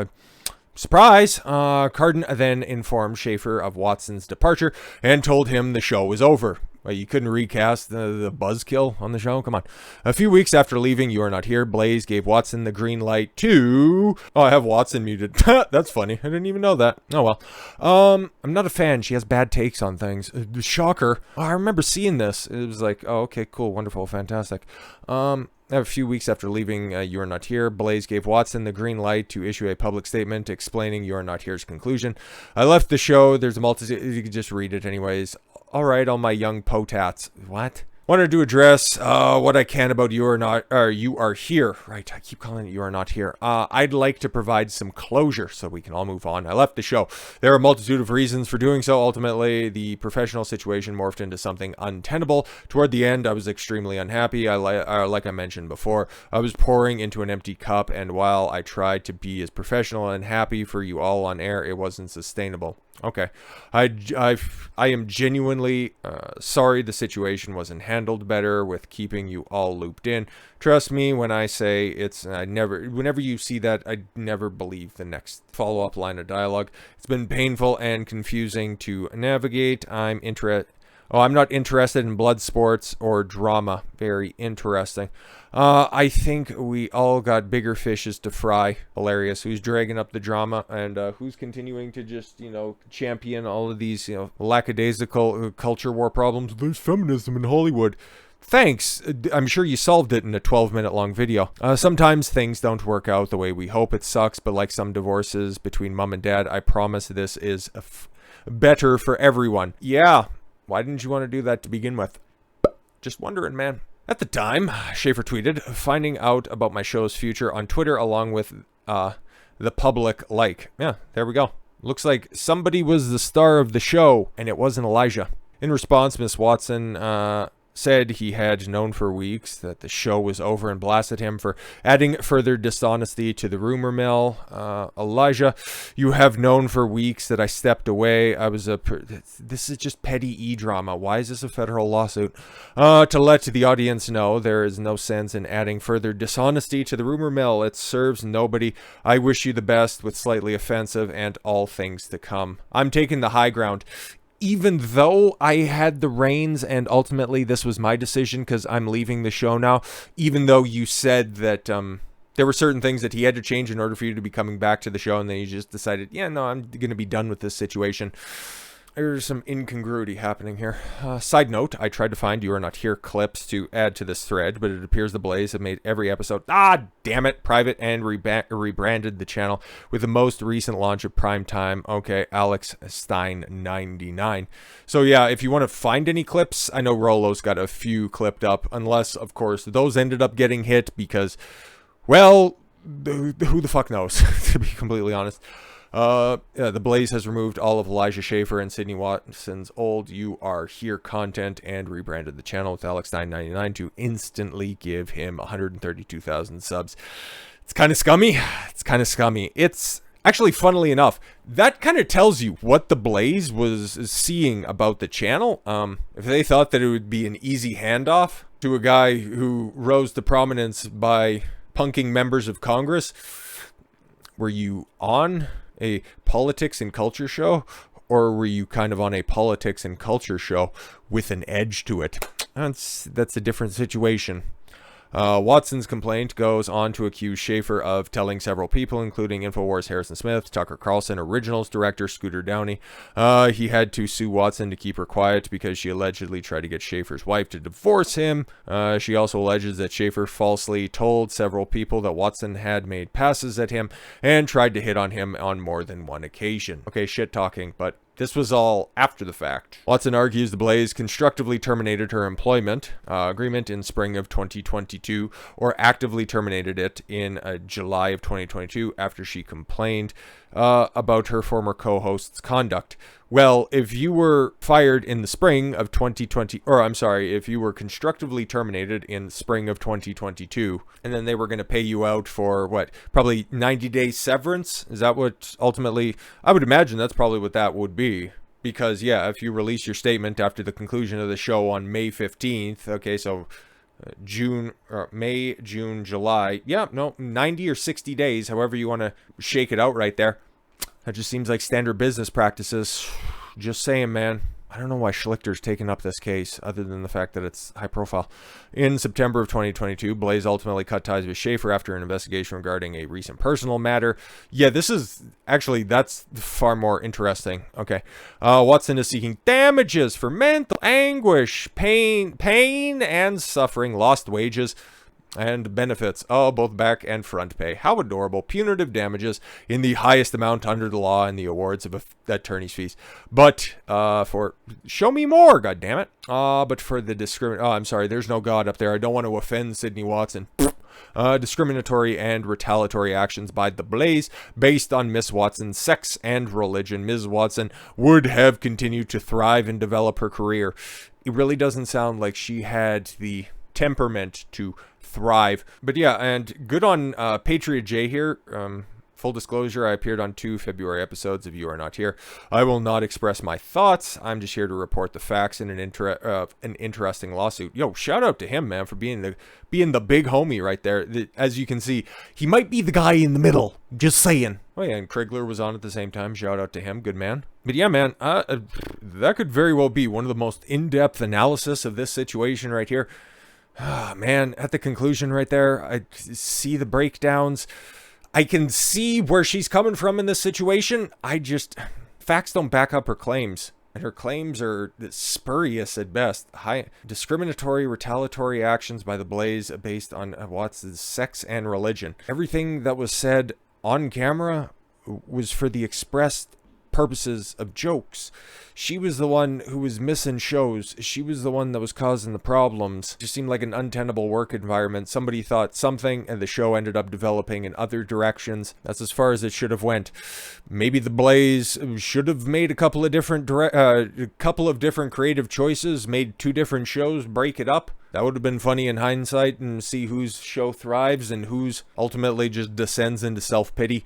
surprise! Cardin then informed Schaffer of Watson's departure and told him the show was over. Well, you couldn't recast the buzzkill on the show? Come on. A few weeks after leaving You Are Not Here, Blaze gave Watson the green light to... Oh, I have Watson muted. That's funny. I didn't even know that. Oh, well. I'm not a fan. She has bad takes on things. Shocker. Oh, I remember seeing this. It was like, oh, okay, cool, wonderful, fantastic. A few weeks after leaving You Are Not Here, Blaze gave Watson the green light to issue a public statement explaining You Are Not Here's conclusion. I left the show. There's a multitude. You can just read it anyways. All right, all my young potats. What? Wanted to address what I can about You Are Here. Right, I keep calling it You Are Not Here. I'd like to provide some closure so we can all move on. I left the show. There are a multitude of reasons for doing so. Ultimately, the professional situation morphed into something untenable. Toward the end, I was extremely unhappy. Like I mentioned before, I was pouring into an empty cup, and while I tried to be as professional and happy for you all on air, it wasn't sustainable. Okay, I am genuinely sorry the situation wasn't handled better with keeping you all looped in. Trust me when I say whenever you see that, I never believe the next follow-up line of dialogue. It's been painful and confusing to navigate. I'm not interested in blood sports or drama. Very interesting. I think we all got bigger fishes to fry. Hilarious. Who's dragging up the drama and who's continuing to just, champion all of these, lackadaisical culture war problems. There's feminism in Hollywood. Thanks. I'm sure you solved it in a 12-minute long video. Sometimes things don't work out the way we hope. It sucks, but like some divorces between mom and dad, I promise this is better for everyone. Yeah. Why didn't you want to do that to begin with? Just wondering, man. At the time, Schaffer tweeted, finding out about my show's future on Twitter along with the public like. Yeah, there we go. Looks like somebody was the star of the show, and it wasn't Elijah. In response, Miss Watson said he had known for weeks that the show was over and blasted him for adding further dishonesty to the rumor mill. Elijah, you have known for weeks that I stepped away. This is just petty e-drama. Why is this a federal lawsuit? To let the audience know there is no sense in adding further dishonesty to the rumor mill. It serves nobody. I wish you the best with slightly offensive and all things to come. I'm taking the high ground. Even though I had the reins and ultimately this was my decision because I'm leaving the show now, even though you said that there were certain things that he had to change in order for you to be coming back to the show, and then you just decided, yeah, no, I'm going to be done with this situation. There's some incongruity happening here. Side note, I tried to find You Are Not Here clips to add to this thread, but it appears the Blaze have made every episode, damn it, private and rebranded the channel with the most recent launch of Primetime. Okay, Alex Stein 99. So yeah, if you want to find any clips, I know Rolo's got a few clipped up, unless, of course, those ended up getting hit because, well, who the fuck knows, to be completely honest. The Blaze has removed all of Elijah Schaffer and Sydney Watson's old You Are Here content and rebranded the channel with Alex999 to instantly give him 132,000 subs. It's kind of scummy. It's actually, funnily enough, that kind of tells you what the Blaze was seeing about the channel. If they thought that it would be an easy handoff to a guy who rose to prominence by punking members of Congress, were you on a politics and culture show, or were you kind of on a politics and culture show with an edge to it? That's a different situation. Watson's complaint goes on to accuse Schaffer of telling several people, including InfoWars' Harrison Smith, Tucker Carlson, Originals director Scooter Downey. He had to sue Watson to keep her quiet because she allegedly tried to get Schaffer's wife to divorce him. She also alleges that Schaffer falsely told several people that Watson had made passes at him and tried to hit on him on more than one occasion. Okay, shit talking, but This was all after the fact. Watson argues the Blaze constructively terminated her employment agreement in spring of 2022, or actively terminated it in July of 2022 after she complained about her former co-host's conduct. Well, if you were fired in the spring of 2020, or I'm sorry, if you were constructively terminated in spring of 2022, and then they were going to pay you out for what, probably 90-day severance? Is that what ultimately, I would imagine that's probably what that would be. Because, yeah, if you release your statement after the conclusion of the show on May 15th, okay, so May, June, July, yeah, no, 90 or 60 days, however you want to shake it out right there. That just seems like standard business practices. Just saying, man. I don't know why Schlichter's taken up this case, other than the fact that it's high profile. In September of 2022, Blaze ultimately cut ties with Schaffer after an investigation regarding a recent personal matter. Yeah, this is actually, that's far more interesting. Okay. Watson is seeking damages for mental anguish, pain and suffering, lost wages, and benefits, both back and front pay. How adorable. Punitive damages in the highest amount under the law and the awards of attorney's fees. But for show me more, goddammit. But for the I'm sorry, there's no God up there. I don't want to offend Sydney Watson. Discriminatory and retaliatory actions by the Blaze based on Miss Watson's sex and religion. Ms. Watson would have continued to thrive and develop her career. It really doesn't sound like she had the temperament to thrive. But yeah, and good on Patriot J here. Full disclosure, I appeared on 2 February episodes. If you are not here, I will not express my thoughts. I'm just here to report the facts in an interesting lawsuit. Yo, shout out to him, man, for being the big homie right there. As you can see, he might be the guy in the middle. Just saying. Oh yeah, and Krigler was on at the same time. Shout out to him. Good man. But yeah, man, that could very well be one of the most in-depth analysis of this situation right here. Man, at the conclusion right there, I see the breakdowns. I can see where she's coming from in this situation. Facts don't back up her claims. And her claims are spurious at best. High discriminatory, retaliatory actions by the Blaze based on Watson's sex and religion. Everything that was said on camera was for the expressed purposes of jokes. She was the one who was missing shows. She was the one that was causing the problems. It just seemed like an untenable work environment. Somebody thought something and the show ended up developing in other directions. That's as far as it should have went. Maybe the Blaze should have made a couple of different creative choices, made 2 different shows, break it up. That would have been funny in hindsight, and see whose show thrives and whose ultimately just descends into self-pity.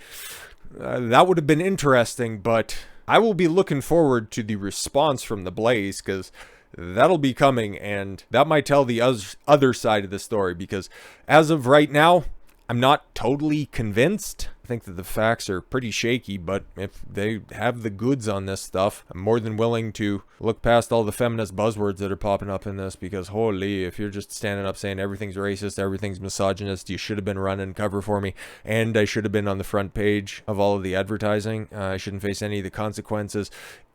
That would have been interesting, but I will be looking forward to the response from the Blaze, because that'll be coming, and that might tell the other side of the story, because as of right now, I'm not totally convinced. I think that the facts are pretty shaky, but if they have the goods on this stuff, I'm more than willing to look past all the feminist buzzwords that are popping up in this, because holy, if you're just standing up saying everything's racist, everything's misogynist, you should have been running cover for me, and I should have been on the front page of all of the advertising. I shouldn't face any of the consequences.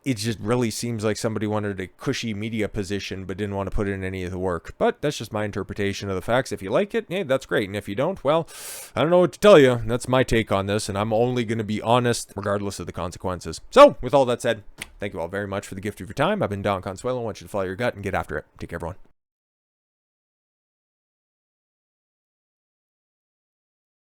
It just really seems like somebody wanted a cushy media position but didn't want to put in any of the work. But that's just my interpretation of the facts. If you like it, yeah, that's great. And if you don't, well, I don't know what to tell you. That's my take on this, and I'm only going to be honest regardless of the consequences. So, with all that said, thank you all very much for the gift of your time. I've been Don Consuelo. I want you to follow your gut and get after it. Take care, everyone.